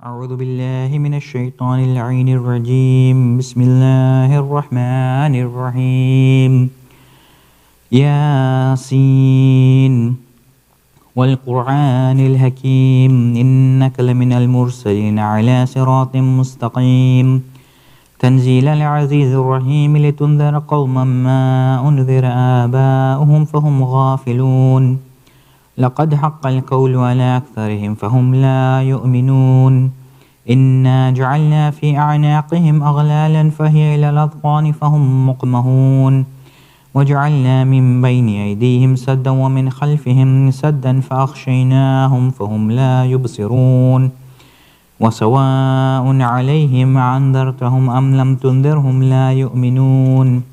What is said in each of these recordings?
أعوذ بالله من الشيطان اللعين الرجيم. بسم الله الرحمن الرحيم. ياسين والقرآن الحكيم إنك لمن المرسلين على صراط مستقيم تنزيل العزيز الرحيم لتنذر قوما ما أنذر آباؤهم فهم غافلون لقد حق القول على أكثرهم فهم لا يؤمنون إنا جعلنا في أعناقهم أغلالا فهي إلى الأذقان فهم مقمهون وجعلنا من بين أيديهم سدا ومن خلفهم سدا فأغشيناهم فهم لا يبصرون وسواء عليهم أنذرتهم أم لم تنذرهم لا يؤمنون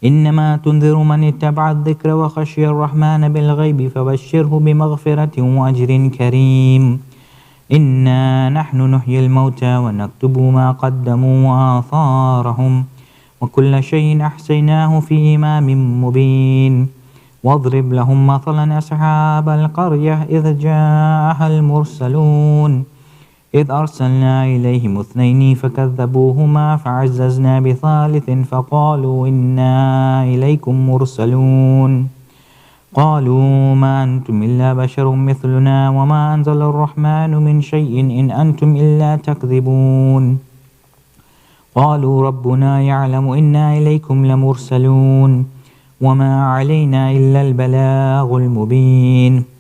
إنما تنذر من اتبع الذكر وخشي الرحمن بالغيب فبشره بمغفرة وأجر كريم إنا نحن نحيي الموتى ونكتب ما قدموا وآثارهم وكل شيء أحصيناه في إمام مبين واضرب لهم مثلا أصحاب القرية إذ جاءها المرسلون إذ أرسلنا إليهم اثنين فكذبوهما فعززنا بثالث فقالوا إنا إليكم مرسلون قالوا ما أنتم إلا بشر مثلنا وما أنزل الرحمن من شيء إن أنتم إلا تكذبون قالوا ربنا يعلم إنا إليكم لمرسلون وما علينا إلا البلاغ المبين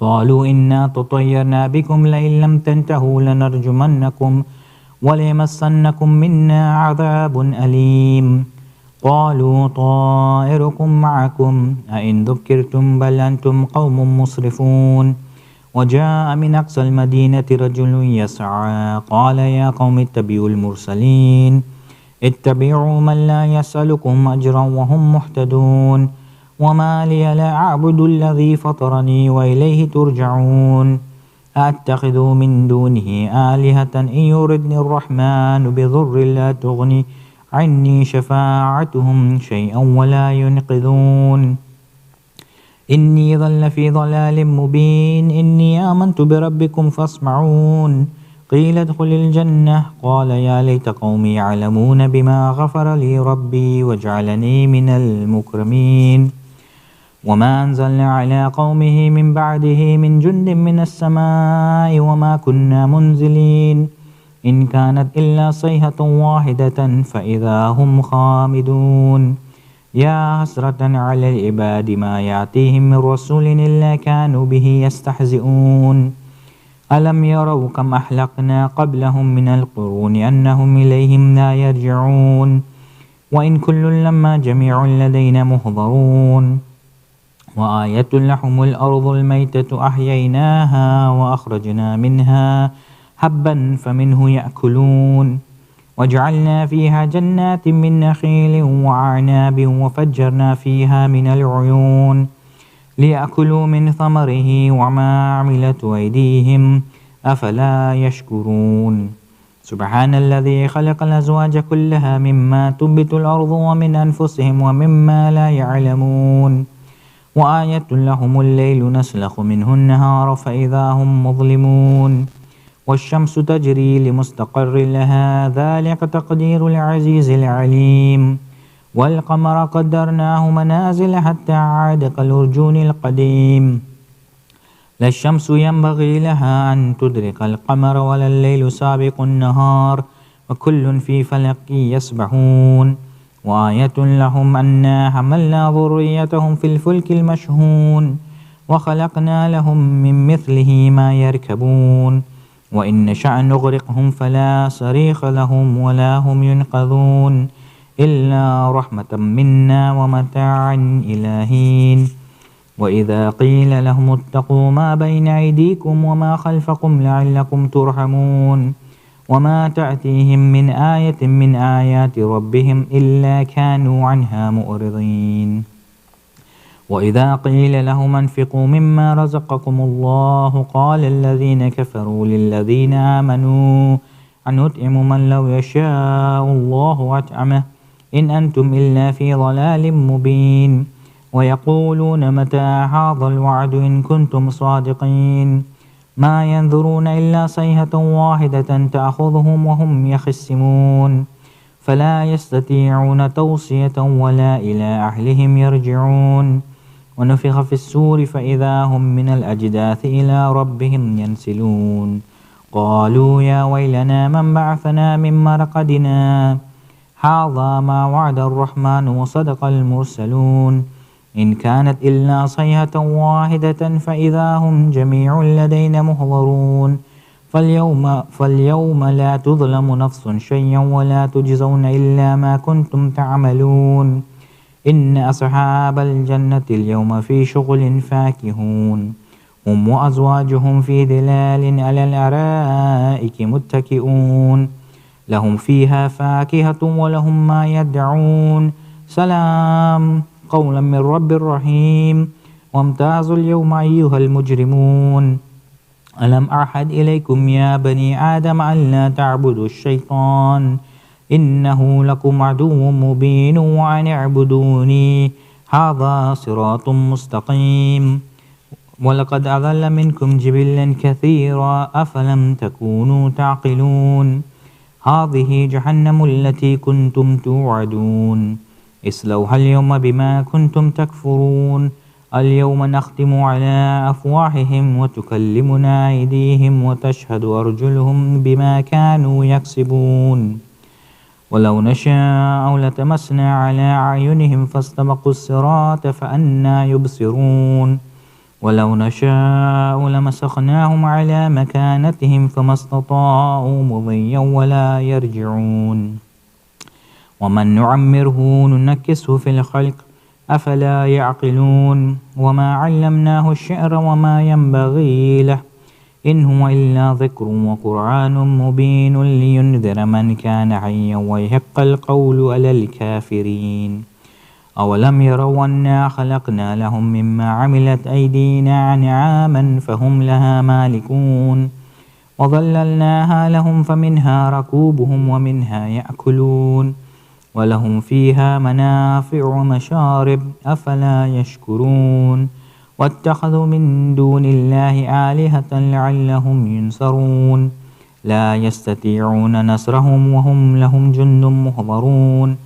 قالوا إنا تطيرنا بكم لئن لم تنتهوا لنرجمنكم وليمسنكم منا عذاب أليم قالوا طائركم معكم أئن ذكرتم بل أنتم قوم مسرفون وجاء من أقصى المدينة رجل يسعى قال يا قوم اتبعوا المرسلين اتبعوا من لا يسألكم أجرا وهم مهتدون وما لي لا أعبد الذي فطرني وإليه ترجعون أتخذ من دونه آلهة إن يردني الرحمن بضر لا تغني عني شفاعتهم شيئا ولا ينقذون إني ظل في ضلال مبين إني آمنت بربكم فاسمعون قيل ادخل الجنة قال يا ليت قومي يعلمون بما غفر لي ربي وجعلني من المكرمين وما أنزلنا على قومه من بعده من جند من السماء وما كنا منزلين إن كانت إلا صيحة واحدة فإذا هم خامدون يا حسرة على العباد ما يأتيهم من رسول إلا كانوا به يستهزئون ألم يروا كم أهلكنا قبلهم من القرون أنهم إليهم لا يرجعون وإن كل لما جميع لدينا محضرون وآية لهم الأرض الميتة أحييناها وأخرجنا منها حبا فمنه يأكلون وجعلنا فيها جنات من نخيل وأعناب وفجرنا فيها من العيون ليأكلوا من ثمره وما عملت أيديهم أفلا يشكرون سبحان الذي خلق الأزواج كلها مما تنبت الأرض ومن أنفسهم ومما لا يعلمون وآية لهم الليل نسلخ منه النهار فإذا هم مظلمون والشمس تجري لمستقر لها ذلك تقدير العزيز العليم والقمر قدرناه منازل حتى عاد كالأرجون القديم لا الشمس ينبغي لها أن تدرك القمر ولا الليل سابق النهار وكل في فلك يسبحون وآية لهم أنا حملنا ذريتهم في الفلك المشحون وخلقنا لهم من مثله ما يركبون وإن نشأ نغرقهم فلا صريخ لهم ولا هم ينقذون إلا رحمة منا ومتاعا إلى حين وإذا قيل لهم اتقوا ما بين أيديكم وما خلفكم لعلكم ترحمون وما تأتيهم من آية من آيات ربهم إلا كانوا عنها مؤرضين وإذا قيل لهم انفقوا مما رزقكم الله قال الذين كفروا للذين آمنوا أن نطعم من لو يشاء الله أطعمه إن أنتم إلا في ضلال مبين ويقولون متى هذا الوعد إن كنتم صادقين ما ينظرون إلا صيحة واحدة تأخذهم وهم يخصمون فلا يستطيعون توصية ولا إلى أهلهم يرجعون ونفخ في السور فإذا هم من الأجداث إلى ربهم ينسلون قالوا يا ويلنا من بعثنا من مرقدنا هذا ما وعد الرحمن وصدق المرسلون إن كانت إلا صيحة واحدة فإذا هم جميع لدينا محضرون فاليوم لا تظلم نفس شيئا ولا تجزون إلا ما كنتم تعملون إن أصحاب الجنة اليوم في شغل فاكهون هم وأزواجهم في ظلال على الأرائك متكئون لهم فيها فاكهة ولهم ما يدعون سلام قولا من رب رحيم وامتازوا اليوم أيها المجرمون ألم أعهد إليكم يا بني آدم أن لا تعبدوا الشيطان إنه لكم عدو مبين وأن اعبدوني هذا صراط مستقيم ولقد أضل منكم جبلا كثيرا أفلم تكونوا تعقلون هذه جهنم التي كنتم توعدون اصلوها اليوم بما كنتم تكفرون اليوم نختم على أفواههم وتكلمنا أيديهم وتشهد أرجلهم بما كانوا يكسبون ولو نشاء لتمسنا على أعينهم فاستبقوا الصراط فأنى يبصرون ولو نشاء لمسخناهم على مكانتهم فما استطاعوا مضيا ولا يرجعون ومن نعمره ننكسه في الخلق أفلا يعقلون وما علمناه الشعر وما ينبغي له إن هو إلا ذكر وقرآن مبين لينذر من كان حيا ويحق القول على الكافرين أولم يروا أنا خلقنا لهم مما عملت أيدينا أنعاما فهم لها مالكون وظللناها لهم فمنها ركوبهم ومنها يأكلون ولهم فيها منافع ومشارب أفلا يشكرون واتخذوا من دون الله آلهة لعلهم ينصرون لا يستطيعون نصرهم وهم لهم جند محضرون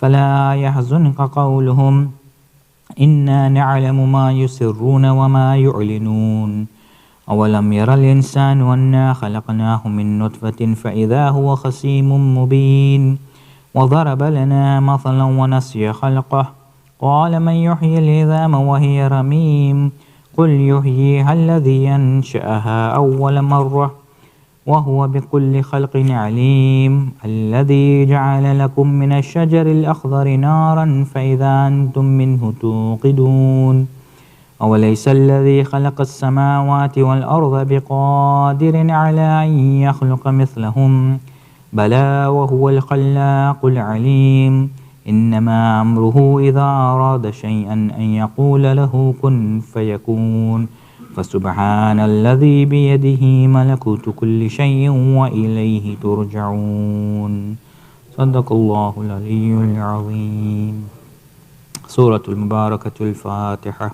فلا يحزنك قولهم إنا نعلم ما يسرون وما يعلنون أولم ير الإنسان أنا خلقناه من نطفة فإذا هو خصيم مبين وضرب لنا مثلا ونسي خلقه قال من يحيي العظام وهي رميم قل يحييها الذي أنشأها أول مرة وهو بكل خلق عليم الذي جعل لكم من الشجر الأخضر نارا فإذا أنتم منه توقدون أوليس الذي خلق السماوات والأرض بقادر على أن يخلق مثلهم بلى وهو الخلاق العليم إنما أمره إذا أراد شيئا أن يقول له كن فيكون فسبحان الذي بيده ملكوت كل شيء وإليه ترجعون صدق الله العلي العظيم سورة المباركة الفاتحة.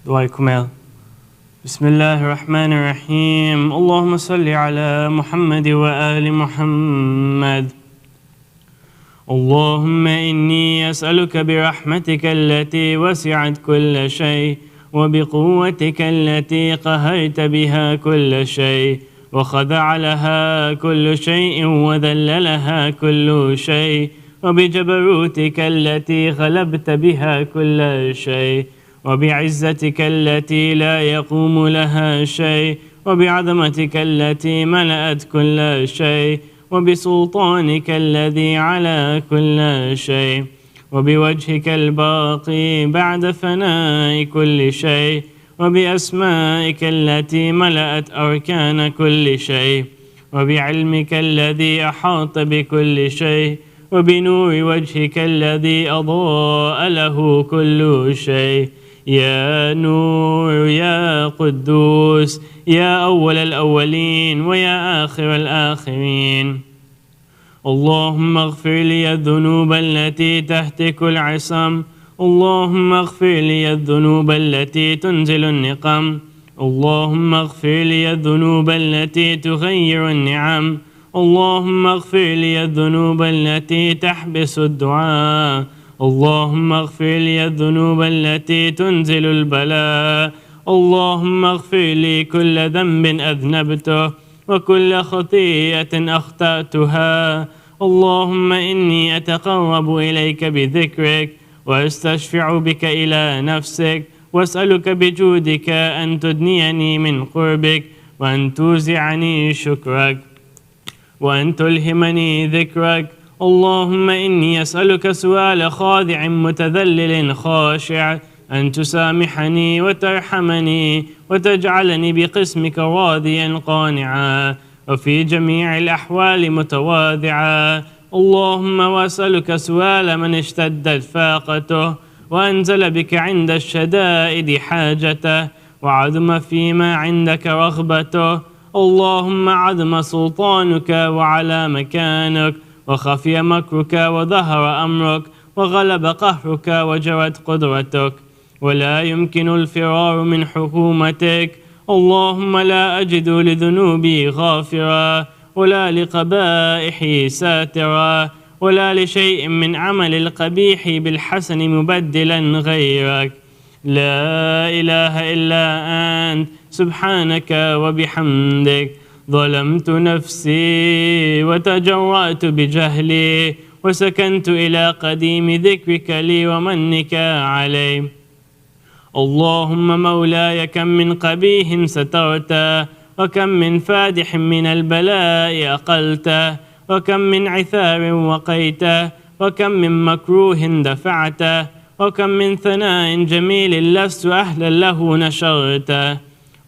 دعاء كمال. بسم الله الرحمن الرحيم. اللهم صل على محمد وآل محمد. اللهم إني أسألك برحمتك التي وسعت كل شيء وبقوتك التي قهرت بها كل شيء وخضع لها كل شيء وذل لها كل شيء وبجبروتك التي غلبت بها كل شيء وبعزتك التي لا يقوم لها شيء وبعظمتك التي ملأت كل شيء وبسلطانك الذي على كل شيء وبوجهك الباقي بعد فناء كل شيء وبأسمائك التي ملأت أركان كل شيء، وبعلمك الذي أحاط بكل شيء، وبنور وجهك الذي أضاء له كل شيء. يا نور يا قدوس يا أول الأولين ويا آخر الآخرين، اللهم اغفر لي الذنوب التي تهتك العصم، اللهم اغفر لي الذنوب التي تنزل النقم، اللهم اغفر لي الذنوب التي تغير النعم، اللهم اغفر لي الذنوب التي تحبس الدعاء، اللهم اغفر لي الذنوب التي تنزل البلاء، اللهم اغفر لي كل ذنب أذنبته وكل خطيئة أخطأتها. اللهم إني أتقرب إليك بذكرك وأستشفع بك إلى نفسك، وأسألك بجودك أن تدنيني من قربك، وأن توزعني شكرك، وأن تلهمني ذكرك. اللهم إني أسألك سؤال خاضع متذلل خاشع، أن تسامحني وترحمني وتجعلني بقسمك راضيا قانعا، وفي جميع الأحوال متواضعا. اللهم وأسألك سؤال من اشتدت فاقته وأنزل بك عند الشدائد حاجته، وعظم فيما عندك رغبته. اللهم عظم سلطانك وعلى مكانك، وخفي مكرك وظهر أمرك، وغلب قهرك وجرت قدرتك، ولا يمكن الفرار من حكومتك. اللهم لا أجد لذنوبي غافرا، ولا لقبائحي ساترا، ولا لشيء من عمل القبيح بالحسن مبدلا غيرك. لا إله إلا أنت سبحانك وبحمدك. ظلمت نفسي وتجرأت بجهلي، وسكنت إلى قديم ذكرك لي ومنك علي. اللهم مولاي كم من قبيح سترته، وكم من فادح من البلاء أقلته، وكم من عثار وقيته، وكم من مكروه دفعته، وكم من ثناء جميل لست أهلا له نشرته.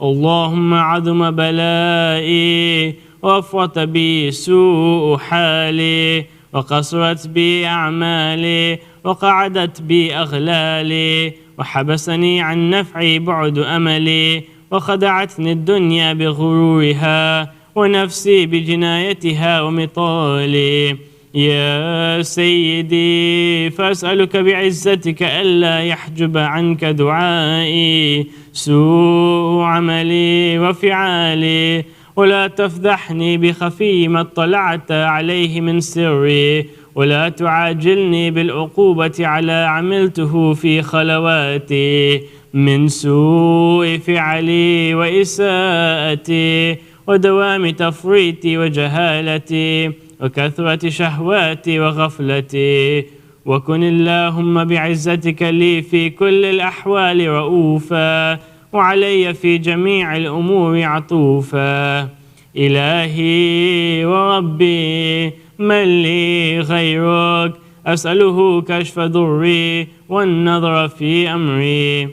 اللهم عظم بلائي، وأفرط بي سوء حالي، وقصرت بي أعمالي، وقعدت بي أغلالي، وحبسني عن نفعي بعد أملي، وخدعتني الدنيا بغرورها، ونفسي بجنايتها ومطالي. يا سيدي، فأسألك بعزتك ألا يحجب عنك دعائي سوء عملي وفعالي، ولا تفضحني بخفي ما اطلعت عليه من سري، ولا تعاجلني بالعقوبة على عملته في خلواتي من سوء فعلي وإساءتي، ودوام تفريطي وجهالتي، وكثرة شهواتي وغفلتي. وكن اللهم بعزتك لي في كل الأحوال رؤوفا، وعلي في جميع الأمور عطوفا. إلهي وربي، من لي غيرك؟ أسأله كشف ضري والنظر في أمري.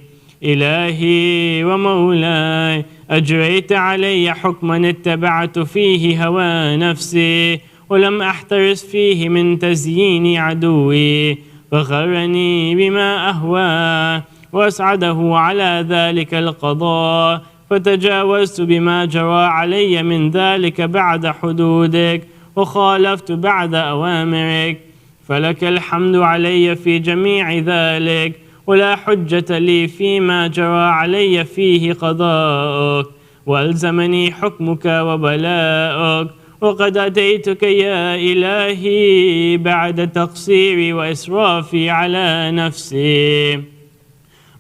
إلهي ومولاي، أجريت علي حكما اتبعت فيه هوى نفسي، ولم أحترس فيه من تزيين عدوي، فغرني بما أهوى، وأسعده على ذلك القضاء، فتجاوزت بما جرى علي من ذلك بعد حدودك، وخالفت بعد أوامرك. فلك الحمد علي في جميع ذلك، ولا حجة لي فيما جرى علي فيه قضاءك، وألزمني حكمك وبلاءك. وقد أتيتك يا إلهي بعد تقصيري وإسرافي على نفسي،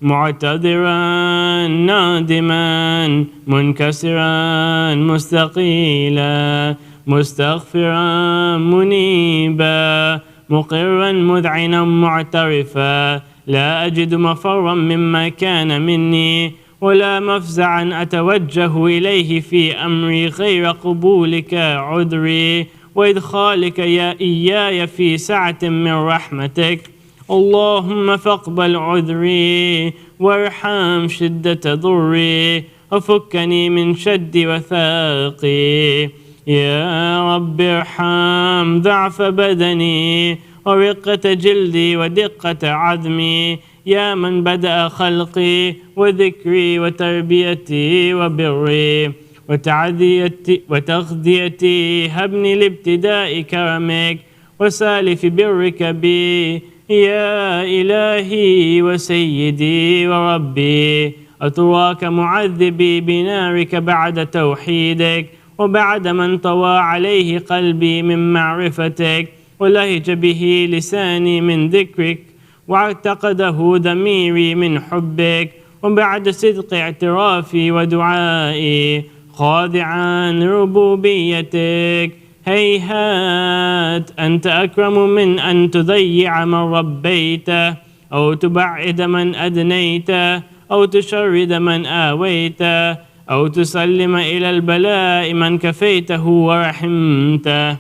معتذرا نادما منكسرا مستقيلا مستغفرا منيبا مقرا مذعنا معترفا، لا أجد مفرا مما كان مني، ولا مفزعا أتوجه إليه في أمري غير قبولك عذري، وإدخالك يا إياي في سعة من رحمتك. اللهم فاقبل عذري وارحم شدة ضري وفكني من شد وثاقي. يا رب ارحم ضعف بدني ورقة جلدي ودقة عظمي. يا من بدأ خلقي وذكري وتربيتي وبري وتغذيتي، هبني لابتداء كرمك وسالف برك بي. يا إلهي وسيدي وربي، أتراك معذبي بنارك بعد توحيدك وبعد من طوى عليه قلبي من معرفتك ولهج به لساني من ذكرك واعتقده ضميري من حبك، وبعد صدق اعترافي ودعائي خاضعا ربوبيتك. هيهات، أنت أكرم من أن تضيع من ربيته أو تبعد من أدنيته أو تشرد من آويته أو تسلم إلى البلاء من كفيته ورحمته.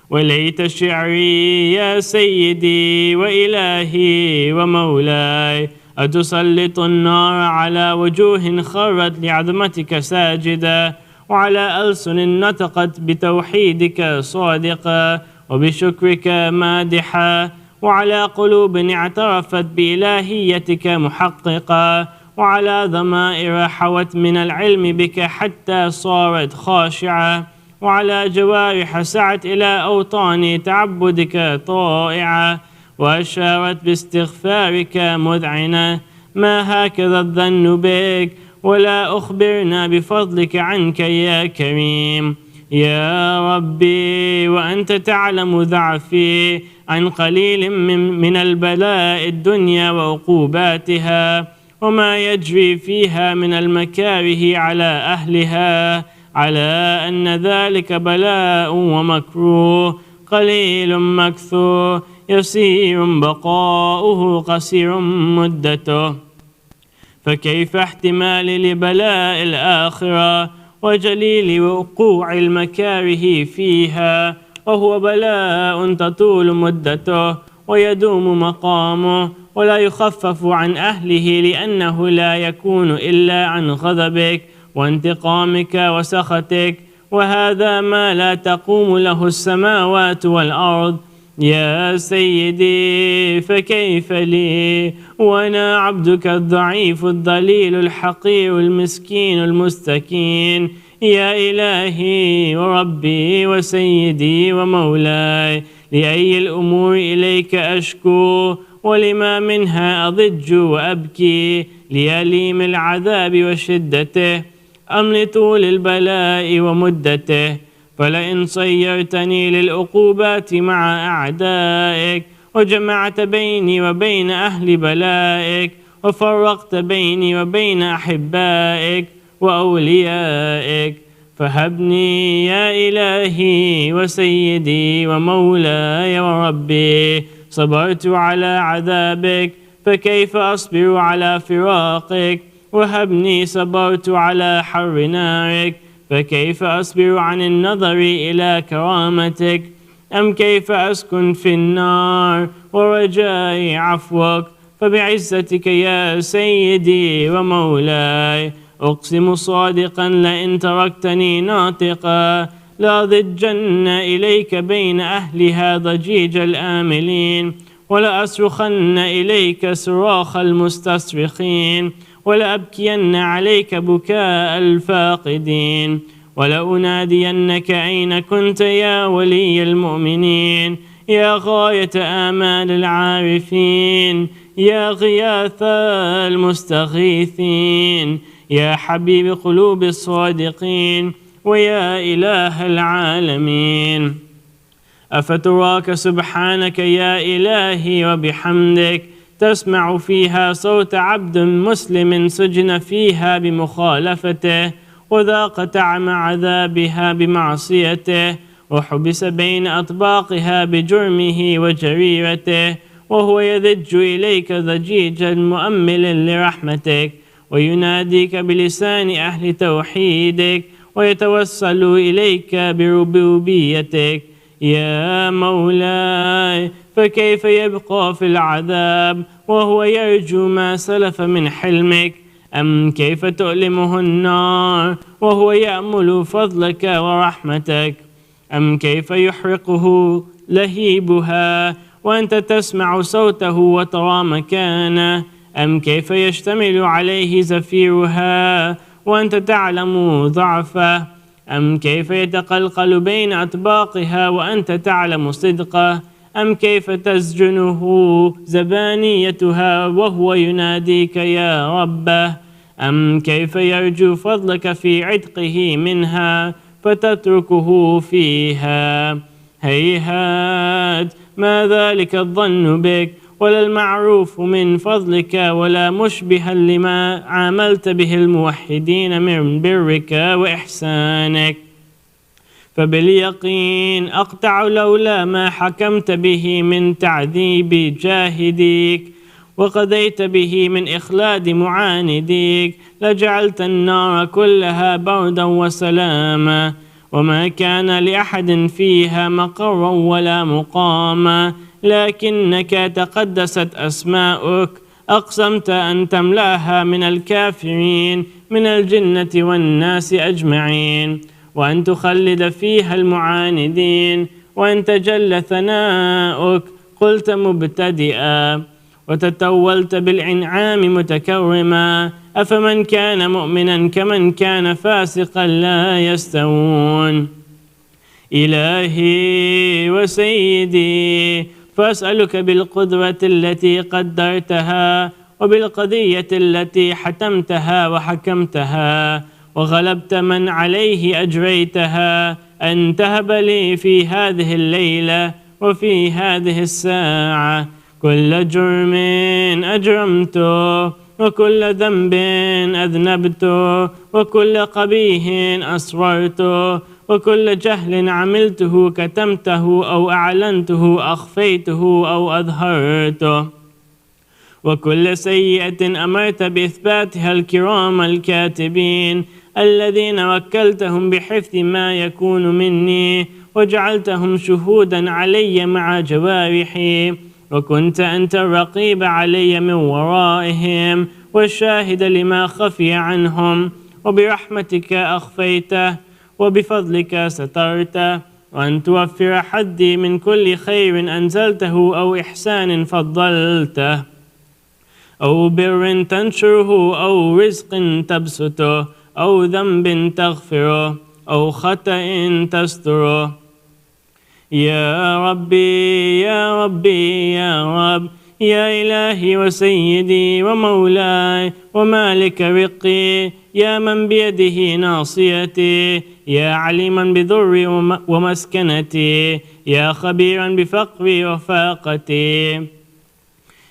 وليت شعري يا سيدي وإلهي ومولاي، أتسلط النار على وجوه خرت لعظمتك ساجدة، وعلى ألسن نطقت بتوحيدك صادقة وبشكرك مادحة، وعلى قلوب اعترفت بإلهيتك محققة، وعلى ضمائر حوت من العلم بك حتى صارت خاشعة، وعلى جوارح سعت إلى أوطان تعبدك طائعة وأشارت باستغفارك مذعنة. ما هكذا الظن بك ولا أخبرنا بفضلك عنك يا كريم. يا ربي، وأنت تعلم ضعفي عن قليل من البلاء الدنيا وعقوباتها وما يجري فيها من المكاره على أهلها، على أن ذلك بلاء ومكروه قليل مكثور يسير بقاؤه قصير مدته. فكيف احتمالي لبلاء الآخرة وجليل وقوع المكاره فيها وهو بلاء تطول مدته ويدوم مقامه ولا يخفف عن أهله، لأنه لا يكون إلا عن غضبك وانتقامك وسخطك، وهذا ما لا تقوم له السماوات والأرض. يا سيدي، فكيف لي وأنا عبدك الضعيف الضليل الحقير المسكين المستكين؟ يا إلهي وربي وسيدي ومولاي، لأي الأمور إليك أشكو ولما منها أضج وأبكي؟ ليليم العذاب وشدته أم لطول البلاء ومدته؟ فلئن صيرتني للعقوبات مع أعدائك وجمعت بيني وبين أهل بلائك وفرقت بيني وبين أحبائك وأوليائك، فهبني يا إلهي وسيدي ومولاي وربي. صبرت على عذابك، فكيف أصبر على فراقك؟ وهبني صبرت على حر نارك، فكيف أصبر عن النظر إلى كرامتك؟ أم كيف أسكن في النار ورجاء عفوك؟ فبعزتك يا سيدي ومولاي أقسم صادقا لئن تركتني ناطقا لأضجن إليك بين أهلها ضجيج الآملين، ولأصرخن إليك صراخ المستصرخين، ولأبكين عليك بكاء الفاقدين، ولأنادينك أين كنت يا ولي المؤمنين، يا غاية آمال العارفين، يا غياث المستغيثين، يا حبيب قلوب الصادقين، ويا إله العالمين. أفتراك سبحانك يا إلهي وبحمدك تسمع فيها صوت عبد مسلم سجن فيها بمخالفته وذاق طعم عذابها بمعصيته وحبس بين أطباقها بجرمه وجريرته، وهو يذج إليك ضجيجا مؤمل لرحمتك ويناديك بلسان أهل توحيدك ويتوسل إليك بربوبيتك. يا مولاي، فكيف يبقى في العذاب وهو يرجو ما سلف من حلمك؟ أم كيف تؤلمه النار وهو يأمل فضلك ورحمتك؟ أم كيف يحرقه لهيبها وأنت تسمع صوته وترى مكانه؟ أم كيف يشتمل عليه زفيرها وأنت تعلم ضعفه؟ أم كيف يتقلقل بين أطباقها وأنت تعلم صدقه؟ أم كيف تسجنه زبانيتها وهو يناديك يا ربه؟ أم كيف يرجو فضلك في عتقه منها فتتركه فيها؟ هيهات، ما ذلك الظن بك ولا المعروف من فضلك ولا مشبها لما عاملت به الموحدين من برك وإحسانك. فباليقين أقطع لولا ما حكمت به من تعذيب جاهديك وقضيت به من إخلاد معانديك لجعلت النار كلها بردا وسلاما، وما كان لأحد فيها مقرا ولا مقاما، لكنك تقدست أسماؤك أقسمت أن تملأها من الكافرين من الجنة والناس أجمعين، وأن تخلد فيها المعاندين، وأن تجل ثناؤك قلت مبتدئا، وتتولت بالإنعام متكرما، أفمن كان مؤمنا كمن كان فاسقا لا يستوون. إلهي وسيدي، فأسألك بالقدرة التي قدرتها وبالقضية التي حتمتها وحكمتها وغلبت من عليه أجريتها أن تهب لي في هذه الليلة وفي هذه الساعة كل جرم أجرمته وكل ذنب أذنبته وكل قبيح أسررته وكل جهل عملته كتمته أو أعلنته أخفيته أو أظهرته وكل سيئة أمرت بإثباتها الكرام الكاتبين الذين وكلتهم بحفظ ما يكون مني وجعلتهم شهودا علي مع جوارحي، وكنت أنت الرقيب علي من ورائهم والشاهد لما خفي عنهم، وبرحمتك أخفيته وبفضلك سترته، وأن توفر حدي من كل خير أنزلته أو إحسان فضلته أو بر تنشره أو رزق تبسطه أو ذنب تغفره أو خطأ تستره. يا ربي يا ربي يا رب، يا إلهي وسيدي ومولاي ومالك رقي، يا من بيده ناصيتي، يا عليما بضري ومسكنتي، يا خبيرا بفقري وفاقتي.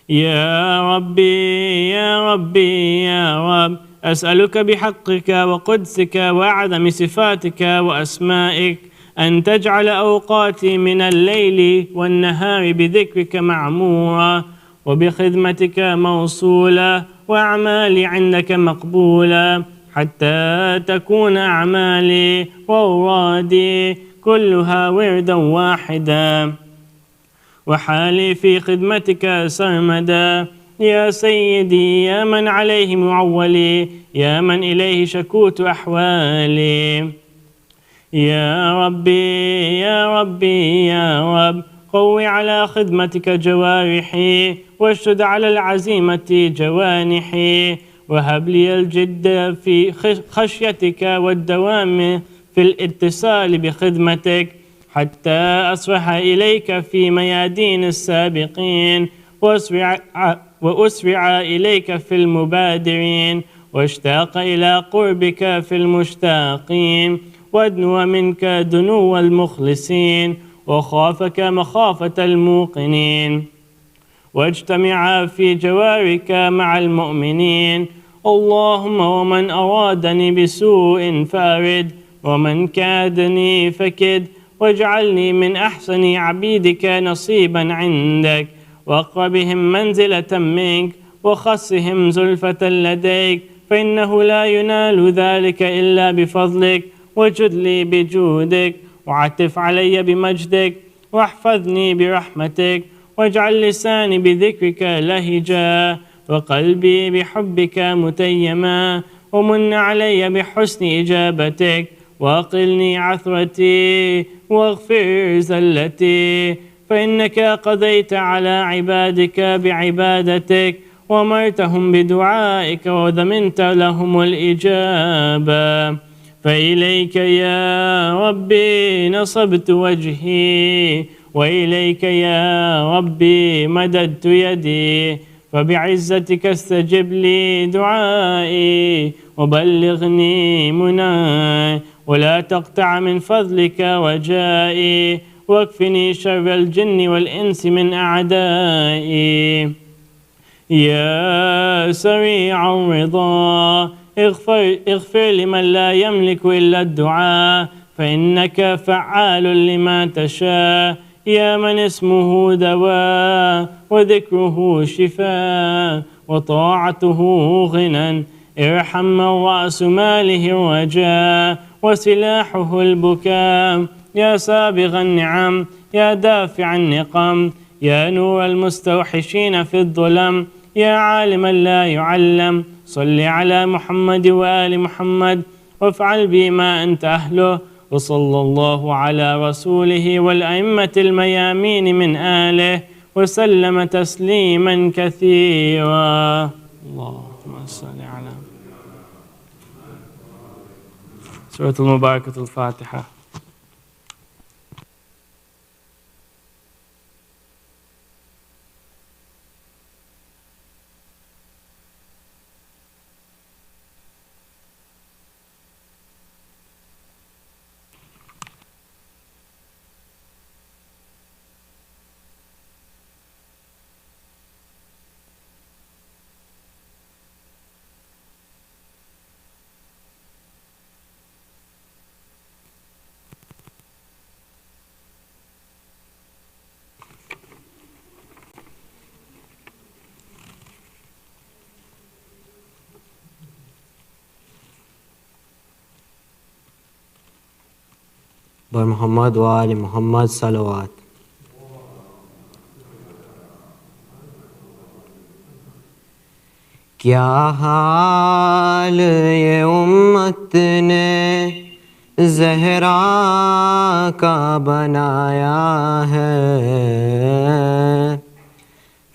يا ربي يا ربي يا رب، أسألك بحقك وقدسك وأعظم صفاتك وأسمائك أن تجعل أوقاتي من الليل والنهار بذكرك معمورة وبخدمتك موصولة وأعمالي عندك مقبولة، حتى تكون أعمالي وأورادي كلها وردا واحدا، وحالي في خدمتك سرمدا. يا سيدي، يا من عليه معولي، يا من إليه شكوت أحوالي. يا ربي يا ربي يا رب، قوي على خدمتك جوارحي واشدد على العزيمة جوانحي، وهب لي الجد في خشيتك والدوام في الاتصال بخدمتك، حتى أسرع إليك في ميادين السابقين وأسرع إليك في المبادرين، واشتاق إلى قربك في المشتاقين، وادنو منك دنو المخلصين، وخافك مخافة الموقنين، واجتمعا في جوارك مع المؤمنين. اللهم ومن أرادني بسوء فارد، ومن كادني فكد، واجعلني من أحسن عبيدك نصيبا عندك، وأقربهم منزلة منك، وخصهم زلفة لديك، فإنه لا ينال ذلك إلا بفضلك، وجد لي بجودك، وعطف علي بمجدك، واحفظني برحمتك، واجعل لساني بذكرك لهجا وقلبي بحبك متيما ومن علي بحسن إجابتك وأقلني عثرتي واغفر زلتي فإنك قضيت على عبادك بعبادتك وأمرتهم بدعائك وضمنت لهم الإجابة فإليك يا ربي نصبت وجهي وإليك يا ربي مددت يدي فبعزتك استجب لي دعائي وبلغني مناي ولا تقطع من فضلك وجائي واكفني شر الجن والإنس من أعدائي يا سريع الرضا اغفر لمن لا يملك إلا الدعاء فإنك فعال لما تشاء يا من اسمه دواء وذكره شفاء وطاعته غنى ارحم من رأس ماله الرجاء وسلاحه البكاء يا سابغ النعم يا دافع النقم يا نور المستوحشين في الظلم يا عالما لا يعلم صل على محمد وآل محمد وافعل بي ما أنت أهله وصلى الله على رسوله والأئمة الميامين من آله وسلم تسليما كثيرا اللهم صل على سورة المباركة الفاتحة بر محمد و آل محمد صلوات کیا حال یہ امت نے زہرا کا بنایا ہے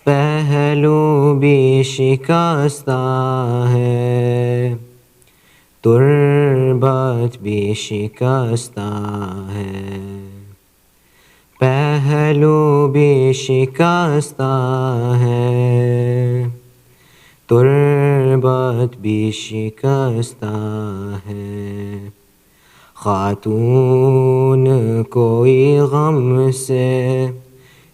پہلو بھی شکستہ ہے تربت بھی شکستہ ہے پہلو بھی شکستہ ہے تربت بھی شکستہ ہے خاتون کوئی غم سے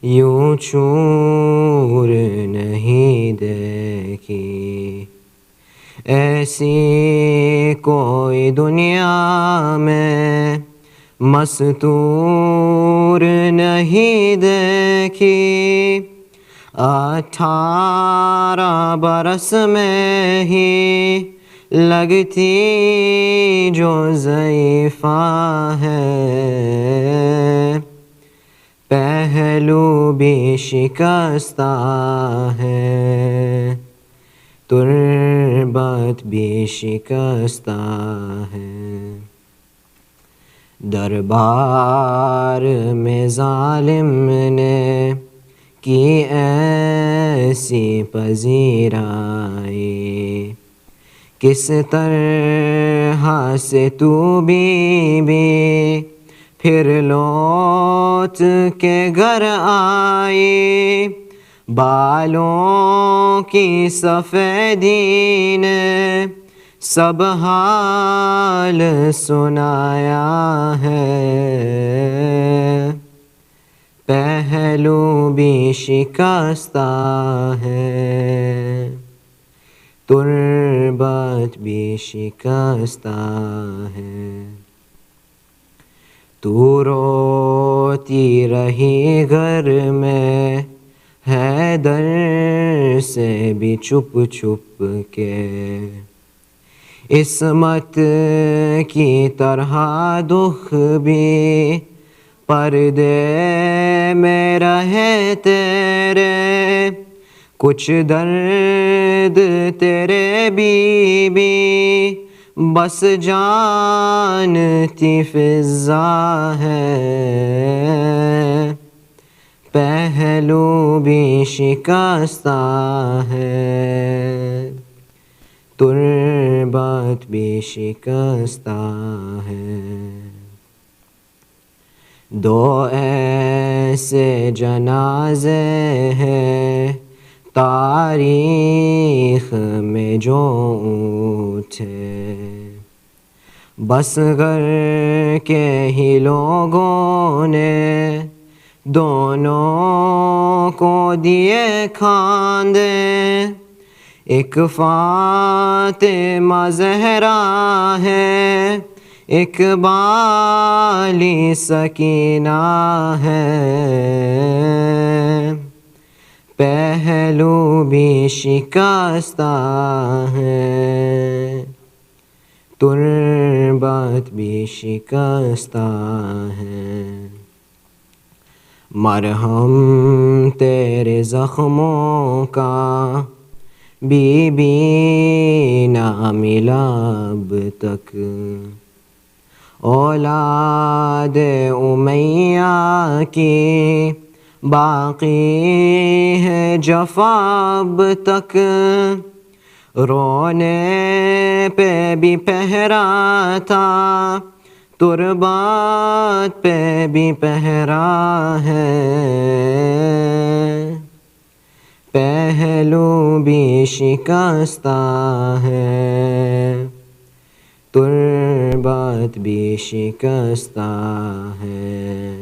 یوں چور نہیں دیکھی ایسی کوئی دنیا میں مستور نہیں دیکھی 18 برس میں ہی لگتی جو ضعیفہ ہے پہلو بھی شکستہ ہے تربت بھی شکستہ ہے دربار میں ظالم نے کی ایسی پذیرائی کس طرح سے تو بی بی پھر لوٹ کے گھر آئی بالوں کی سفیدی نے سب حال سنایا ہے پہلو بھی شکستہ ہے تربت بھی شکستہ ہے تو روتی رہی گھر میں حیدر سے بھی چھپ چھپ کے عصمت کی طرح دکھ بھی پردے میں رہے تیرے کچھ درد تیرے بی بی بس جانتی فضا ہے پہلو بھی شکستہ ہے تربت بھی شکستہ ہے دو ایسے جنازے ہیں تاریخ میں جو اٹھے بس گھر کے ہی لوگوں نے دونوں کو دیے کھاندے ایک فاطمہ زہرا ہے ایک بالی سکینہ ہے پہلو بھی شکستہ ہے تربت بھی شکستہ ہے مرہم تیرے زخموں کا بی بی نہ ملا اب تک اولاد امیہ کی باقی ہے جفا اب تک رونے پہ بھی پہرا تھا تربت پہ بھی پہرا ہے پہلو بھی شکستہ ہے تربت بھی شکستہ ہے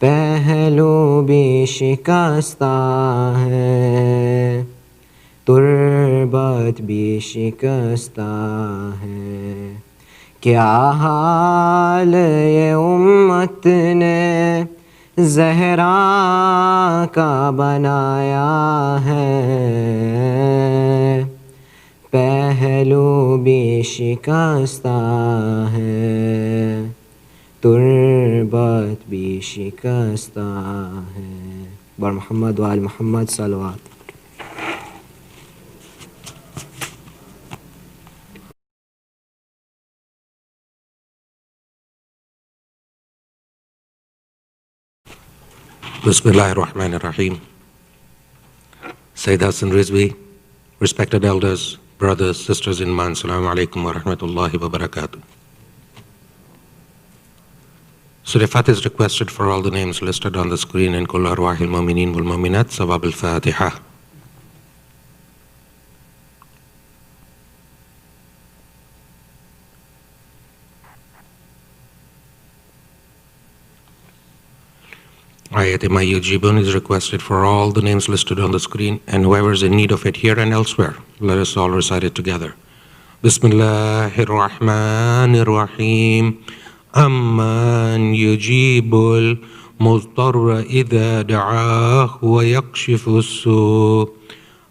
پہلو بھی شکستہ ہے تربت بھی شکستہ ہے کیا حال یہ امت نے زہرا کا بنایا ہے پہلو بھی شکستہ ہے تربت بھی شکستہ ہے بر محمد و آل محمد صلوات Bismillah ar-Rahman ar-Rahim. Sayyid Hasan Rizvi, respected elders, brothers, sisters in Iman, Assalamu alaikum wa rahmatullahi wa barakatuh. Surah Fatiha is requested for all the names listed on the screen in Kul Arwahil Mu'mineen wal Mu'minat, Sawab al-Fatiha. Ayat Ma Yujibun is requested for all the names listed on the screen, and whoever is in need of it here and elsewhere, let us all recite it together. Bismillahir Rahmanir Rahim. Amman yujibul mudtarra idha da'ah wa yakshifu as-su.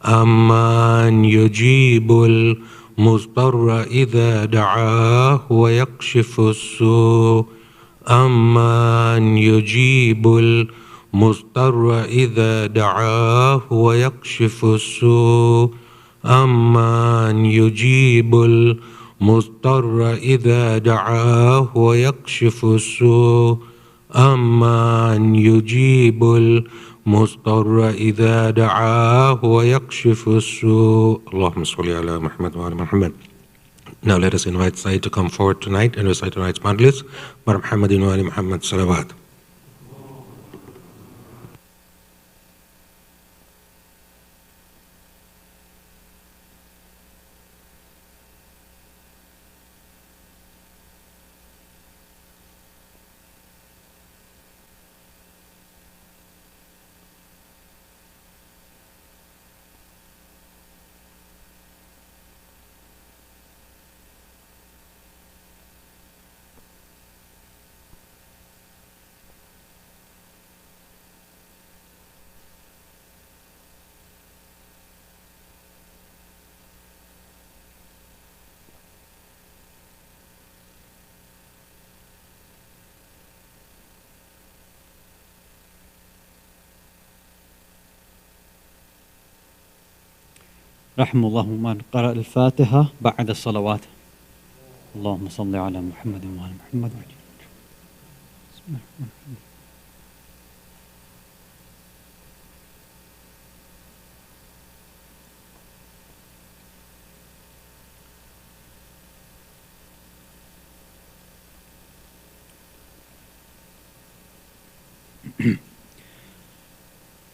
Amman yujibul mudtarra idha da'ah wa yakshifu as-su. أَمَّنْ يُجِيبُ الْمُضْطَرَّ إِذَا دَعَاهُ وَيَكْشِفُ السُّوءَ أَمَّنْ يُجِيبُ الْمُضْطَرَّ إِذَا دَعَاهُ وَيَكْشِفُ السُّوءَ أَمَّنْ يُجِيبُ الْمُضْطَرَّ إِذَا دَعَاهُ وَيَكْشِفُ السُّوءَ اللهم صل على محمد وعلى محمد. Now let us invite Sayyid to come forward tonight and recite tonight's Majlis. Bar Muhammadin wa ali Muhammad Salawat. رحم الله من قرأ الفاتحة بعد الصلوات. اللهم صل على محمد وعلى محمد وعلى بسم الله الرحمن الرحيم.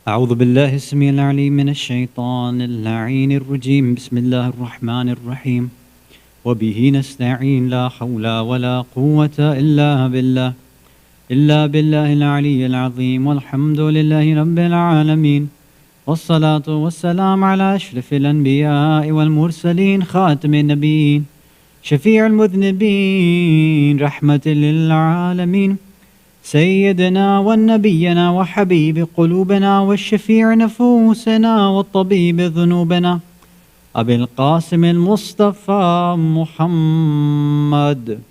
أعوذ بالله السميع العليم من الشيطان اللعين الرجيم. بسم الله الرحمن الرحيم. وبه نستعين لا حول ولا قوة إلا بالله العلي العظيم. والحمد لله رب العالمين، والصلاة والسلام على أشرف الأنبياء والمرسلين، خاتم النبيين، شفيع المذنبين، رحمة للعالمين، سيدنا ونبينا وحبيب قلوبنا والشفيع نفوسنا والطبيب ذنوبنا، أبي القاسم المصطفى محمد.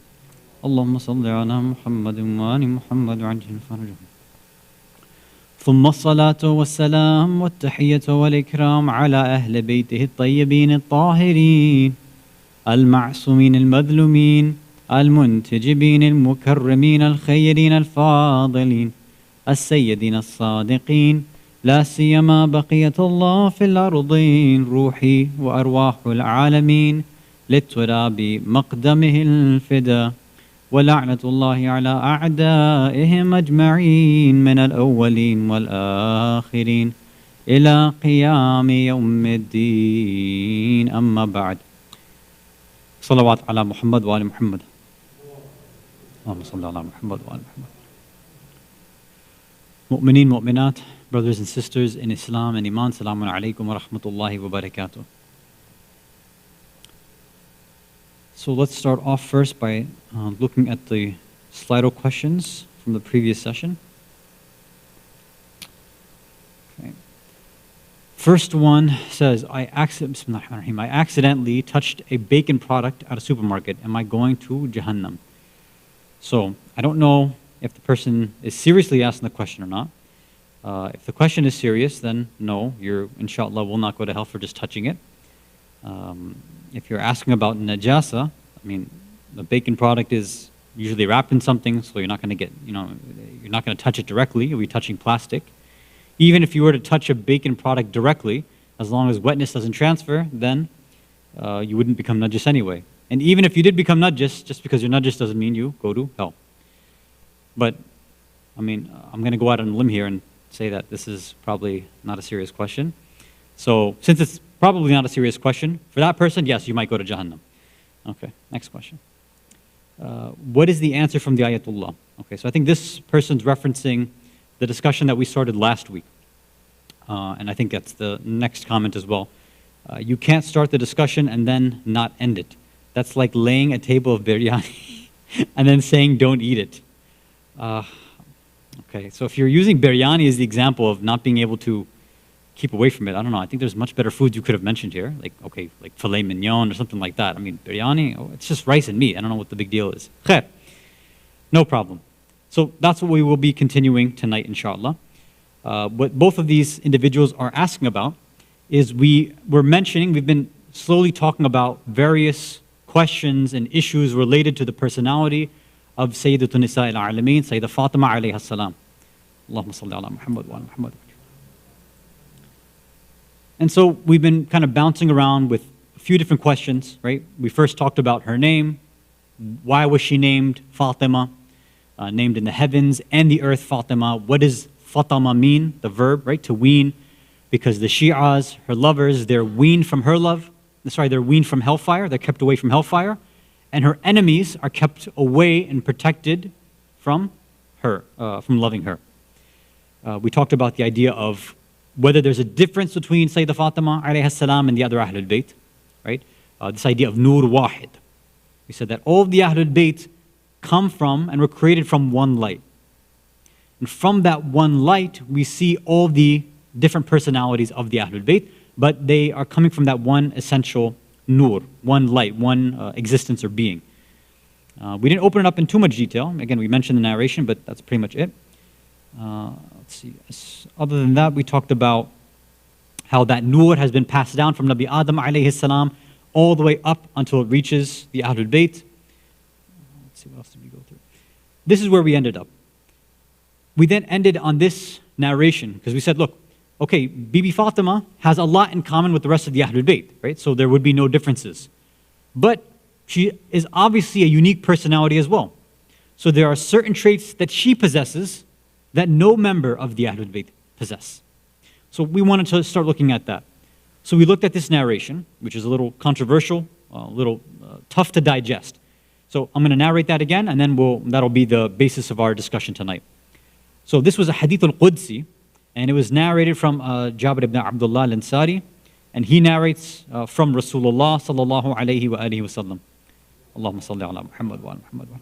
اللهم صل على محمد وآل محمد وعجل فرجهم. ثم الصلاة والسلام والتحية والإكرام على أهل بيته الطيبين الطاهرين المعصومين المظلومين المنتجبين المكرمين الخيرين الفاضلين السيدين الصادقين، لا سيما بقية الله في الأرضين، روحي وأرواح العالمين للتراب مقدمه الفدا، ولعنة الله على أعدائهم أجمعين من الأولين والآخرين إلى قيام يوم الدين. أما بعد، صلوات على محمد وآل محمد. اللهم صل على محمد وآل محمد. Mu'mineen, mu'minat, brothers and sisters in Islam and Iman, Salamun alaykum wa rahmatullahi wa barakatuh. So let's start off first by looking at the Slido questions from the previous session. Okay. First one says, I accidentally touched a bacon product at a supermarket. Am I going to Jahannam? So I don't know if the person is seriously asking the question or not. If the question is serious, then no, you're, inshallah, will not go to hell for just touching it. If you're asking about najasa, I mean, the bacon product is usually wrapped in something, so you're not going to get, you're not going to touch it directly. You'll be touching plastic. Even if you were to touch a bacon product directly, as long as wetness doesn't transfer, then you wouldn't become najis anyway. And even if you did become najis, just because you're najis doesn't mean you go to hell. But, I mean, I'm going to go out on a limb here and say that this is probably not a serious question. So, since it's probably not a serious question, for that person, yes, you might go to Jahannam. Okay, next question. What is the answer from the Ayatullah? Okay, so I think this person's referencing the discussion that we started last week. And I think that's the next comment as well. You can't start the discussion and then not end it. That's like laying a table of biryani and then saying don't eat it. Okay, so if you're using biryani as the example of not being able to keep away from it, I don't know. I think there's much better foods you could have mentioned here, like, okay, like filet mignon or something like that. I mean, biryani, it's just rice and meat. I don't know what the big deal is. Khair. No problem. So that's what we will be continuing tonight, inshallah. What both of these individuals are asking about is we've been slowly talking about various questions and issues related to the personality of Sayyidatun Nisa al-Alameen, Sayyidah Fatima alayha salam. Allahumma salli ala Muhammad wa ala Muhammad. And so we've been kind of bouncing around with a few different questions, right? We first talked about her name. Why was she named Fatima? Named in the heavens and the earth, Fatima. What does Fatima mean? The verb, right? To wean. Because the Shi'as, her lovers, they're weaned from her love. They're weaned from hellfire. They're kept away from hellfire. And her enemies are kept away and protected from her, from loving her. We talked about the idea of whether there's a difference between Sayyidah Fatima alayha salam and the other Ahlul Bayt, right? This idea of Nur Wahid. We said that all of the Ahlul Bayt come from and were created from one light. And from that one light, we see all the different personalities of the Ahlul Bayt, but they are coming from that one essential Nur, one light, one existence or being. We didn't open it up in too much detail. Again, we mentioned the narration, but that's pretty much it. Let's see. Other than that, we talked about how that nur has been passed down from Nabi Adam alayhi salam all the way up until it reaches the Ahlul Bayt. Let's see, what else did we go through? This is where we ended up. We then ended on this narration because we said, look, okay, Bibi Fatima has a lot in common with the rest of the Ahlul Bayt, right? So there would be no differences. But she is obviously a unique personality as well. So there are certain traits that she possesses that no member of the Ahlul Bayt possess. So we wanted to start looking at that. So we looked at this narration, which is a little controversial, a little tough to digest. So I'm going to narrate that again, and then that'll be the basis of our discussion tonight. So this was a Hadith al-Qudsi, and it was narrated from Jabir ibn Abdullah al-Ansari, and he narrates from Rasulullah sallallahu alayhi wa alihi wa sallam. Allahumma salli ala Muhammad wa ala Muhammad wa.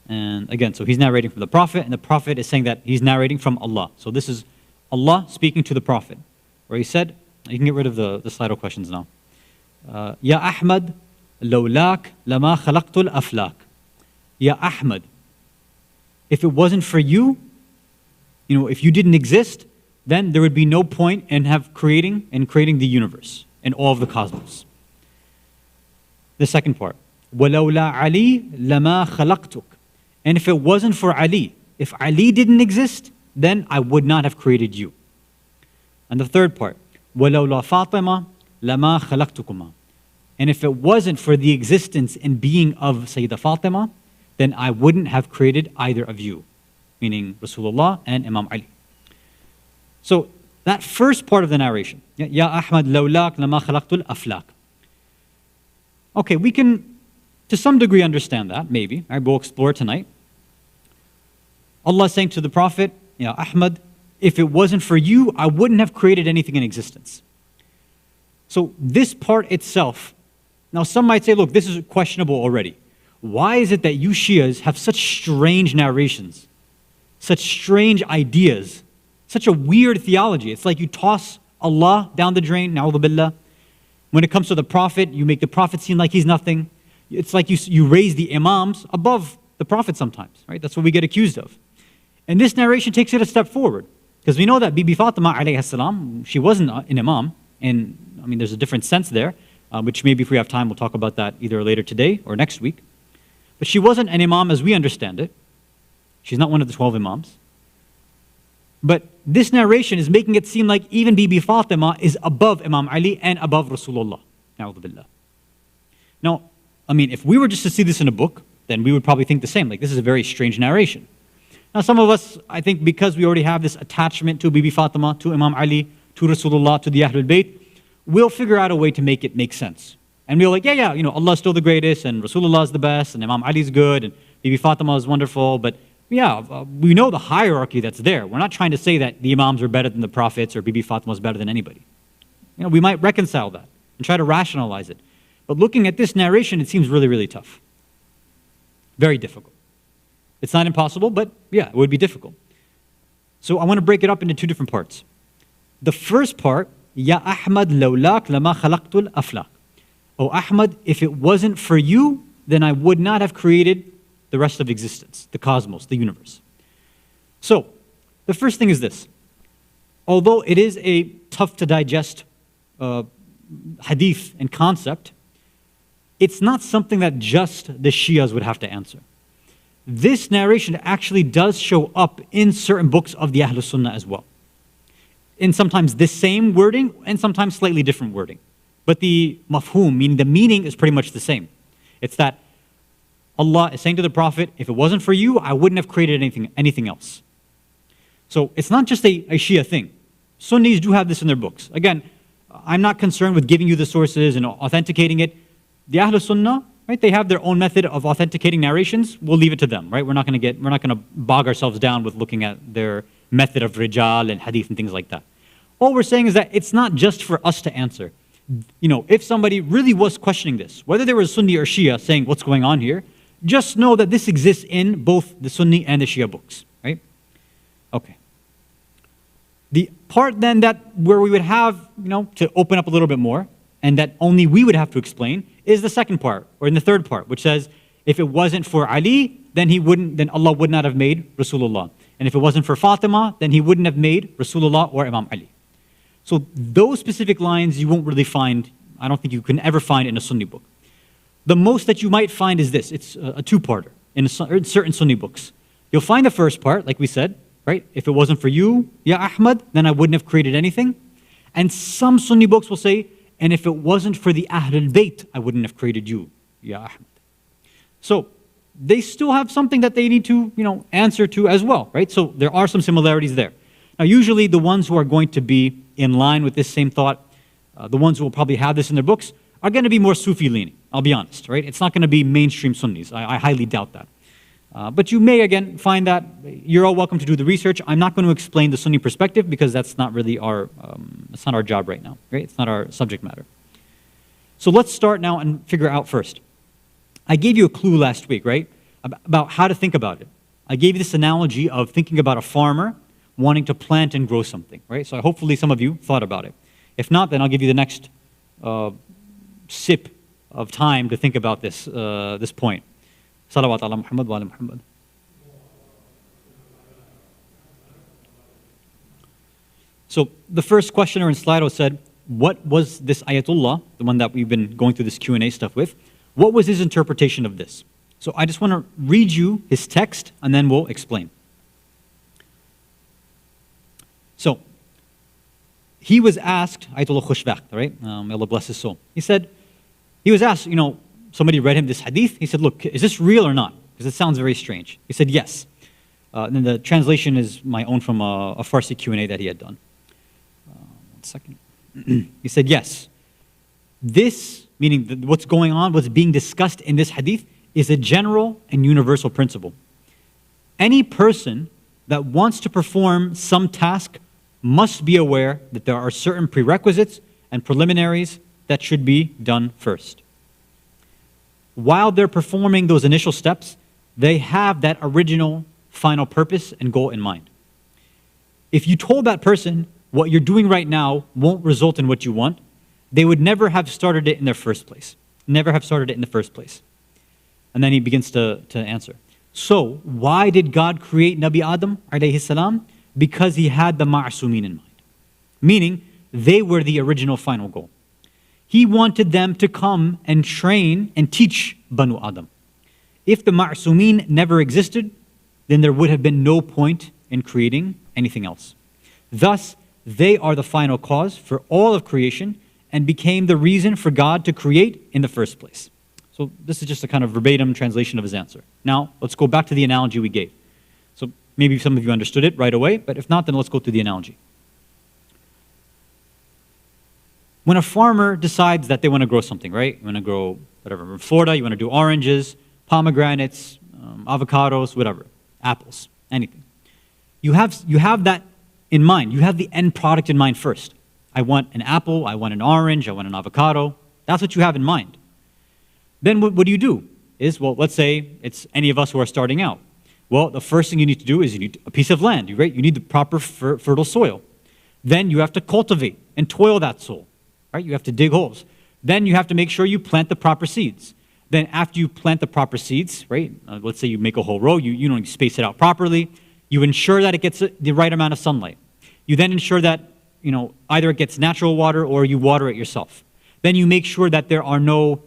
And again, so he's narrating from the Prophet, and the Prophet is saying that he's narrating from Allah. So this is Allah speaking to the Prophet, where he said, you can get rid of the Slido questions now. Ya Ahmad, lawlak lama khalaqtul aflak. Ya Ahmad, if it wasn't for you, if you didn't exist, then there would be no point in creating the universe and all of the cosmos. The second part, walawla Ali lama khalaqtuk. And if it wasn't for Ali, if Ali didn't exist, then I would not have created you. And the third part, walawla Fatima lama khalaqtukuma. And if it wasn't for the existence and being of Sayyidah Fatima, then I wouldn't have created either of you, meaning Rasulullah and Imam Ali. So that first part of the narration, Ya Ahmad lawlak lama khalaqtul aflak. Okay, we can to some degree understand that, maybe. We'll explore tonight. Allah is saying to the Prophet, Ya Ahmad, if it wasn't for you, I wouldn't have created anything in existence. So this part itself, now some might say, look, this is questionable already. Why is it that you Shias have such strange narrations, such strange ideas, such a weird theology? It's like you toss Allah down the drain, na'udhu billah. When it comes to the Prophet, you make the Prophet seem like he's nothing. It's like you raise the Imams above the Prophet sometimes, right? That's what we get accused of. And this narration takes it a step forward. Because we know that Bibi Fatima alayhi salam, she wasn't an Imam. And I mean, there's a different sense there, which maybe if we have time, we'll talk about that either later today or next week. But she wasn't an Imam as we understand it. She's not one of the 12 Imams. But this narration is making it seem like even Bibi Fatima is above Imam Ali and above Rasulullah. Na'udhu billah. Now, I mean, if we were just to see this in a book, then we would probably think the same. Like, this is a very strange narration. Now, some of us, I think because we already have this attachment to Bibi Fatima, to Imam Ali, to Rasulullah, to the Ahlul Bayt, we'll figure out a way to make it make sense. And we're like, yeah, Allah is still the greatest, and Rasulullah is the best, and Imam Ali is good, and Bibi Fatima is wonderful, but yeah, we know the hierarchy that's there. We're not trying to say that the Imams are better than the Prophets or Bibi Fatima is better than anybody. We might reconcile that and try to rationalize it. But looking at this narration, it seems really, really tough. Very difficult. It's not impossible, but yeah, it would be difficult. So I want to break it up into two different parts. The first part, Ya Ahmad lawlak lama khalaqtul aflaq. Oh Ahmad, if it wasn't for you, then I would not have created the rest of existence, the cosmos, the universe. So, the first thing is this. Although it is a tough to digest hadith and concept, it's not something that just the Shias would have to answer. This narration actually does show up in certain books of the Ahlul Sunnah as well. In sometimes this same wording and sometimes slightly different wording. But the mafhum, meaning the meaning, is pretty much the same. It's that Allah is saying to the Prophet, if it wasn't for you, I wouldn't have created anything else. So it's not just a Shia thing. Sunnis do have this in their books. Again, I'm not concerned with giving you the sources and authenticating it. The Ahlul Sunnah, right, they have their own method of authenticating narrations. We'll leave it to them, right? We're not going to bog ourselves down with looking at their method of rijal and hadith and things like that. All we're saying is that it's not just for us to answer. If somebody really was questioning this, whether they were Sunni or Shia saying what's going on here, just know that this exists in both the Sunni and the Shia books, right? Okay. The part then where we would have, to open up a little bit more, and that only we would have to explain, is the second part, or in the third part, which says, if it wasn't for Ali, then Allah would not have made Rasulullah. And if it wasn't for Fatima, then he wouldn't have made Rasulullah or Imam Ali. So those specific lines you won't really find, I don't think you can ever find in a Sunni book. The most that you might find is this. It's a two-parter in certain Sunni books. You'll find the first part, like we said, right? If it wasn't for you, Ya Ahmad, then I wouldn't have created anything. And some Sunni books will say, and if it wasn't for the Ahlul Bayt, I wouldn't have created you, Ya Ahmad. So they still have something that they need to, answer to as well, right? So there are some similarities there. Now, usually the ones who are going to be in line with this same thought, the ones who will probably have this in their books, are going to be more Sufi leaning, I'll be honest, right? It's not going to be mainstream Sunnis. I highly doubt that. But you may, again, find that you're all welcome to do the research. I'm not going to explain the Sunni perspective because that's not really it's not our job right now, right? It's not our subject matter. So let's start now and figure out first. I gave you a clue last week, right? About how to think about it. I gave you this analogy of thinking about a farmer wanting to plant and grow something, right? So hopefully some of you thought about it. If not, then I'll give you the next sip of time to think about this point. Salawat ala Muhammad wa ala Muhammad. So the first questioner in Slido said, what was this ayatullah, the one that we've been going through this Q&A stuff with, what was his interpretation of this? So I just want to read you his text and then we'll explain. So he was asked, Ayatollah Khushbakht, right? May Allah bless his soul. He was asked, somebody read him this hadith. He said, look, is this real or not? Because it sounds very strange. He said, yes. And then the translation is my own from a Farsi Q&A that he had done. 1 second. He said, yes. This, meaning what's going on, what's being discussed in this hadith, is a general and universal principle. Any person that wants to perform some task must be aware that there are certain prerequisites and preliminaries that should be done first. While they're performing those initial steps, they have that original final purpose and goal in mind. If you told that person what you're doing right now won't result in what you want, they would never have started it in the first place. Never have started it in the first place. And then he begins to answer. So, why did God create Nabi Adam alayhi salam? Because he had the ma'asumin in mind. Meaning, they were the original final goal. He wanted them to come and train and teach Banu Adam. If the ma'asumin never existed, then there would have been no point in creating anything else. Thus, they are the final cause for all of creation and became the reason for God to create in the first place. So this is just a kind of verbatim translation of his answer. Now, let's go back to the analogy we gave. So maybe some of you understood it right away, but if not, then let's go through the analogy. When a farmer decides that they want to grow something, right? You want to grow whatever. In Florida, you want to do oranges, pomegranates, avocados, whatever, apples, anything. You have that in mind. You have the end product in mind first. I want an apple, I want an orange, I want an avocado. That's what you have in mind. Then what do you do? Well, let's say it's any of us who are starting out. Well, the first thing you need to do is you need a piece of land, right? You need the proper fertile soil. Then you have to cultivate and toil that soil, right? You have to dig holes. Then you have to make sure you plant the proper seeds. Then after you plant the proper seeds, right? Let's say you make a whole row, you don't space it out properly. You ensure that it gets the right amount of sunlight. You then ensure that, either it gets natural water or you water it yourself. Then you make sure that there are no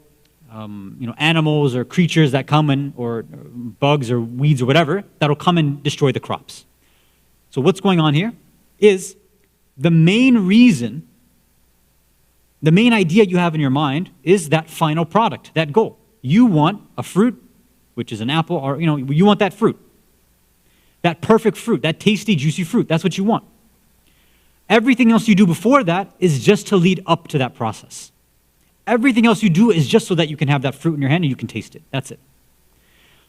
animals or creatures that come in, or bugs or weeds or whatever, that'll come and destroy the crops. So what's going on here is the main idea you have in your mind is that final product, that goal. You want a fruit, which is an apple, or you want that fruit. That perfect fruit, that tasty, juicy fruit, that's what you want. Everything else you do before that is just to lead up to that process. Everything else you do is just so that you can have that fruit in your hand and you can taste it. That's it.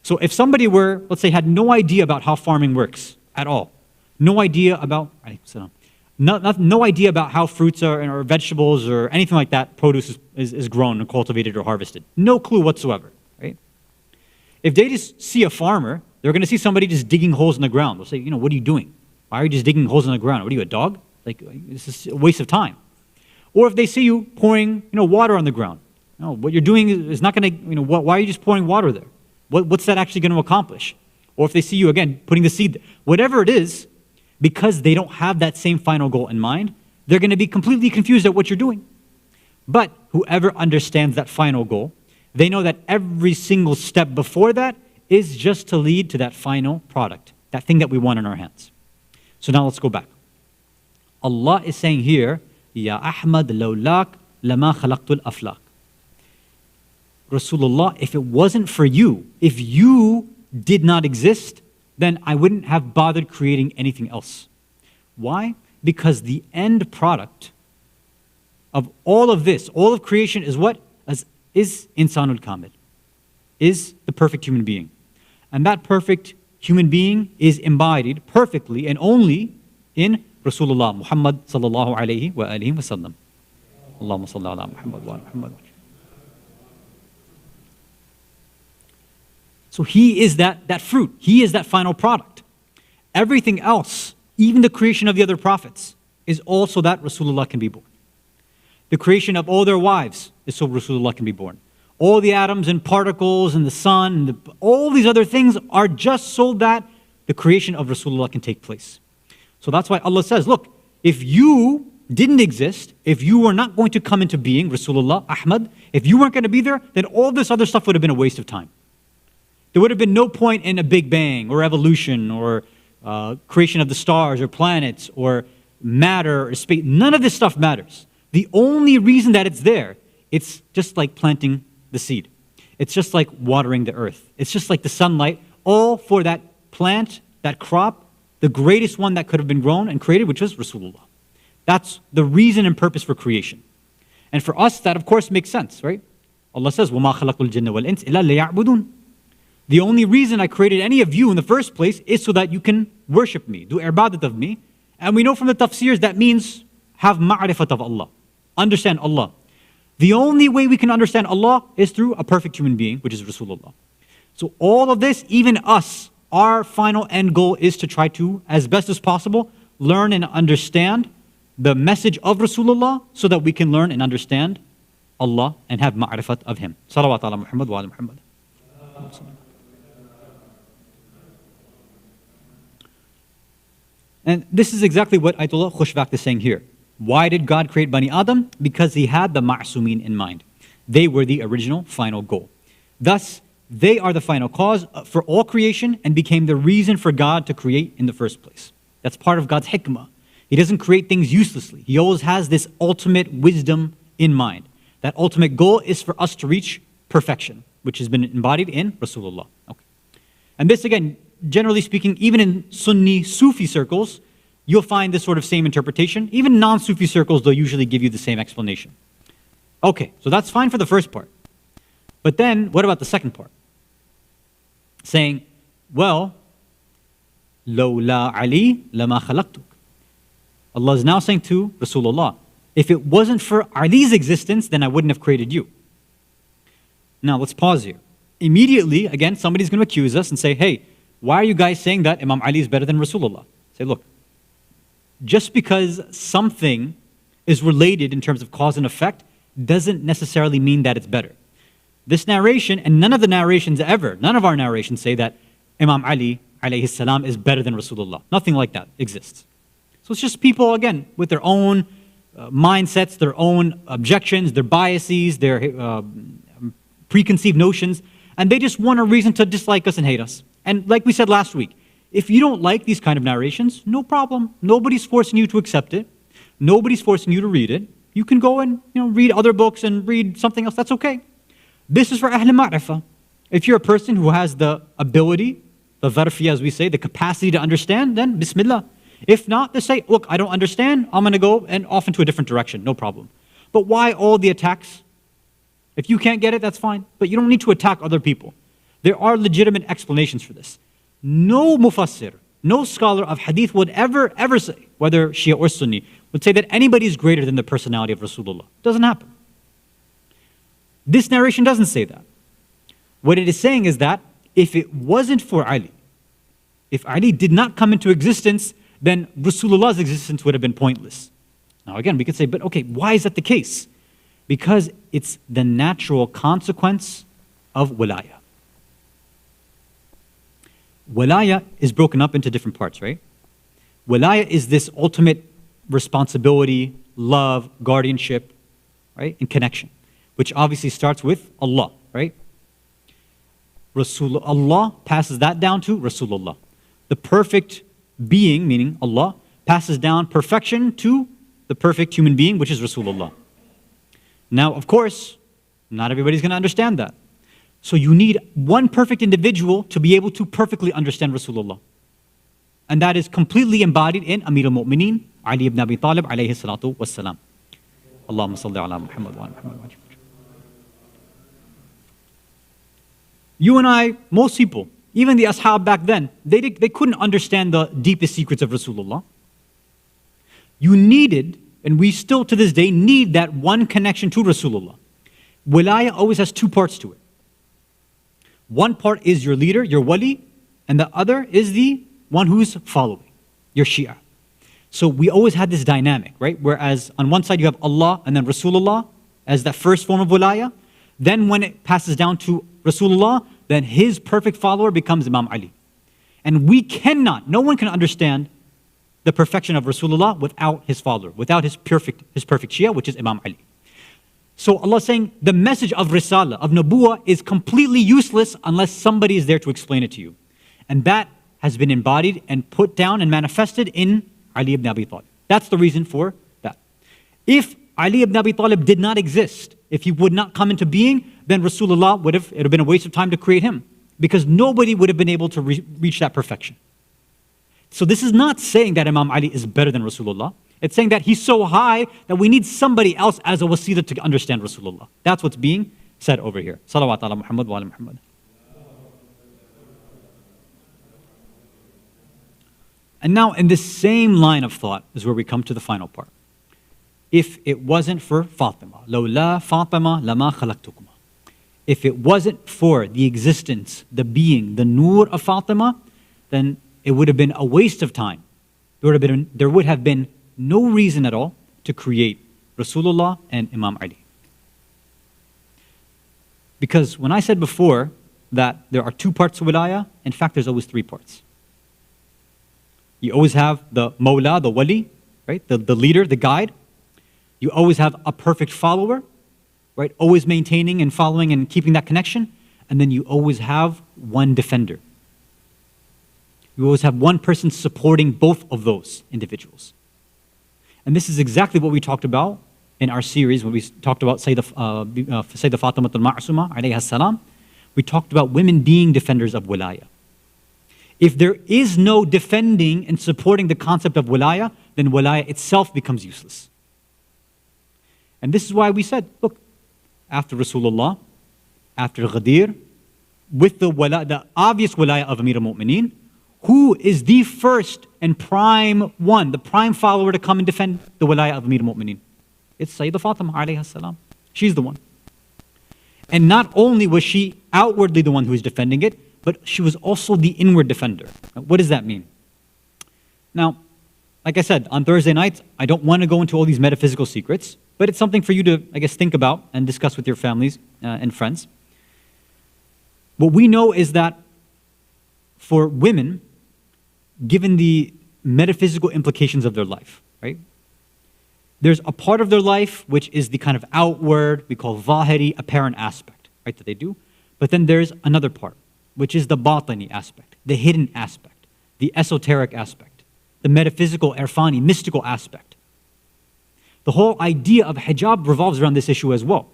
So if somebody let's say, had no idea about how farming works at all, no idea about how fruits or vegetables or anything like that, produce is grown and cultivated or harvested. No clue whatsoever, right? If they just see a farmer, they're going to see somebody just digging holes in the ground. They'll say, what are you doing? Why are you just digging holes in the ground? What are you, a dog? This is a waste of time. Or if they see you pouring, water on the ground, what you're doing is not going to, why are you just pouring water there? What's that actually going to accomplish? Or if they see you, again, putting the seed, whatever it is, because they don't have that same final goal in mind, they're going to be completely confused at what you're doing. But whoever understands that final goal, they know that every single step before that is just to lead to that final product, that thing that we want in our hands. So now let's go back. Allah is saying here, Ya Ahmad lawlak lama khalaqtul aflaq. Rasulullah, if it wasn't for you, if you did not exist, then I wouldn't have bothered creating anything else. Why? Because the end product of all of this, all of creation is what? Is Insanul Kamil, is the perfect human being. And that perfect human being is embodied perfectly and only in Rasulullah Muhammad sallallahu alayhi wa alihi wa sallam. Allahumma salli ala Muhammad wa ala Muhammad. So he is that fruit. He is that final product. Everything else, even the creation of the other prophets, is also that Rasulullah can be born. The creation of all their wives is so Rasulullah can be born. All the atoms and particles and the sun, and all these other things are just so that the creation of Rasulullah can take place. So that's why Allah says, look, if you didn't exist, if you were not going to come into being, Rasulullah, Ahmad, if you weren't going to be there, then all this other stuff would have been a waste of time. There would have been no point in a Big Bang or evolution or creation of the stars or planets or matter or space. None of this stuff matters. The only reason that it's there, it's just like planting the seed. It's just like watering the earth. It's just like the sunlight, all for that plant, that crop, the greatest one that could have been grown and created, which was Rasulullah. That's the reason and purpose for creation. And for us, that of course makes sense, right? Allah says, وَمَا خَلَقُ الْجِنَّ وَالْإِنسِ إِلَّا لِيَعْبُدُونَ. The only reason I created any of you in the first place is so that you can worship me, do ibadat of me. And we know from the tafsirs that means have ma'rifat of Allah, understand Allah. The only way we can understand Allah is through a perfect human being, which is Rasulullah. So all of this, even us, our final end goal is to try to, as best as possible, learn and understand the message of Rasulullah so that we can learn and understand Allah and have ma'rifat of Him. Salawat ala Muhammad wa ala Muhammad. And this is exactly what Ayatollah Khushvakt is saying here. Why did God create Bani Adam? Because He had the ma'sumin in mind. They were the original final goal. Thus, they are the final cause for all creation and became the reason for God to create in the first place. That's part of God's hikmah. He doesn't create things uselessly. He always has this ultimate wisdom in mind. That ultimate goal is for us to reach perfection, which has been embodied in Rasulullah. Okay. And this again, generally speaking, even in Sunni Sufi circles, you'll find this sort of same interpretation. Even non-Sufi circles, they'll usually give you the same explanation. Okay, so that's fine for the first part. But then, what about the second part? Saying, well, لَوْلَا عَلِي لَمَا خَلَقْتُكَ. Allah is now saying to Rasulullah, if it wasn't for Ali's existence, then I wouldn't have created you. Now, let's pause here. Immediately, again, somebody's going to accuse us and say, hey, why are you guys saying that Imam Ali is better than Rasulullah? Say, look, just because something is related in terms of cause and effect doesn't necessarily mean that it's better. This narration, and none of the narrations ever, none of our narrations say that Imam Ali alayhi salam is better than Rasulullah. Nothing like that exists. So it's just people, again, with their own mindsets, their own objections, their biases, their preconceived notions, and they just want a reason to dislike us and hate us. And like we said last week, if you don't like these kind of narrations, no problem. Nobody's forcing you to accept it. Nobody's forcing you to read it. You can go and read other books and read something else. That's okay. This is for Ahl Ma'rifah. If you're a person who has the ability, the dharfi as we say, the capacity to understand, then Bismillah. If not, just say, look, I don't understand. I'm going to go and off into a different direction. No problem. But why all the attacks? If you can't get it, that's fine. But you don't need to attack other people. There are legitimate explanations for this. No mufassir, no scholar of hadith would ever say, whether Shia or Sunni, would say that anybody is greater than the personality of Rasulullah. It doesn't happen. This narration doesn't say that. What it is saying is that if it wasn't for Ali, if Ali did not come into existence, then Rasulullah's existence would have been pointless. Now again, we could say, but okay, why is that the case? Because it's the natural consequence of wilayah. Walaya is broken up into different parts, right? Walaya is this ultimate responsibility, love, guardianship, right? And connection, which obviously starts with Allah, right? Allah passes that down to Rasulullah. The perfect being, meaning Allah, passes down perfection to the perfect human being, which is Rasulullah. Now, of course, not everybody's going to understand that. So you need one perfect individual to be able to perfectly understand Rasulullah. And that is completely embodied in Amir al-Mu'mineen, Ali ibn Abi Talib, alayhi salatu wassalam. Allahumma salli ala Muhammad wa ala Muhammad. You and I, most people, even the ashab back then, they couldn't understand the deepest secrets of Rasulullah. You needed, and we still to this day need that one connection to Rasulullah. Wilaya always has two parts to it. One part is your leader, your wali, and the other is the one who's following, your Shia. So we always had this dynamic, right? Whereas on one side you have Allah and then Rasulullah as that first form of wilaya. Then when it passes down to Rasulullah, then his perfect follower becomes Imam Ali. And we cannot, no one can understand the perfection of Rasulullah without his follower, without his perfect Shia, which is Imam Ali. So Allah is saying the message of Risala, of Nabuwah, is completely useless unless somebody is there to explain it to you. And that has been embodied and put down and manifested in Ali ibn Abi Talib. That's the reason for that. If Ali ibn Abi Talib did not exist, if he would not come into being, then Rasulullah it would have been a waste of time to create him, because nobody would have been able to reach that perfection. So this is not saying that Imam Ali is better than Rasulullah. It's saying that he's so high that we need somebody else as a wasila to understand Rasulullah. That's what's being said over here. Salawat ala Muhammad wa ala Muhammad. And now in this same line of thought is where we come to the final part. If it wasn't for Fatima, لولا فاطمة لما خلقتكما. If it wasn't for the existence, the being, the nur of Fatima, then it would have been a waste of time. There would have been no reason at all to create Rasulullah and Imam Ali. Because when I said before that there are two parts of wilaya, in fact there's always three parts. You always have the Mawla, the Wali, right? The leader, the guide. You always have a perfect follower, right? Always maintaining and following and keeping that connection. And then you always have one defender. You always have one person supporting both of those individuals. And this is exactly what we talked about in our series when we talked about Sayyidah Fatima al-Ma'asuma alayha salam. We talked about women being defenders of wilaya. If there is no defending and supporting the concept of wilaya, then wilaya itself becomes useless. And this is why we said, look, after Rasulullah, after Ghadir, with the obvious wilaya of Amir al-Mu'mineen, who is the first and prime one, the prime follower to come and defend the wilaya of Amir al-Mu'mineen? It's Sayyidah Fatima alayha salam. She's the one. And not only was she outwardly the one who is defending it, but she was also the inward defender. What does that mean? Now, like I said, on Thursday nights, I don't want to go into all these metaphysical secrets, but it's something for you to, I guess, think about and discuss with your families and friends. What we know is that for women, given the metaphysical implications of their life, right? There's a part of their life which is the kind of outward, we call zahiri, apparent aspect, right, that they do. But then there's another part, which is the batini aspect, the hidden aspect, the esoteric aspect, the metaphysical, irfani, mystical aspect. The whole idea of hijab revolves around this issue as well.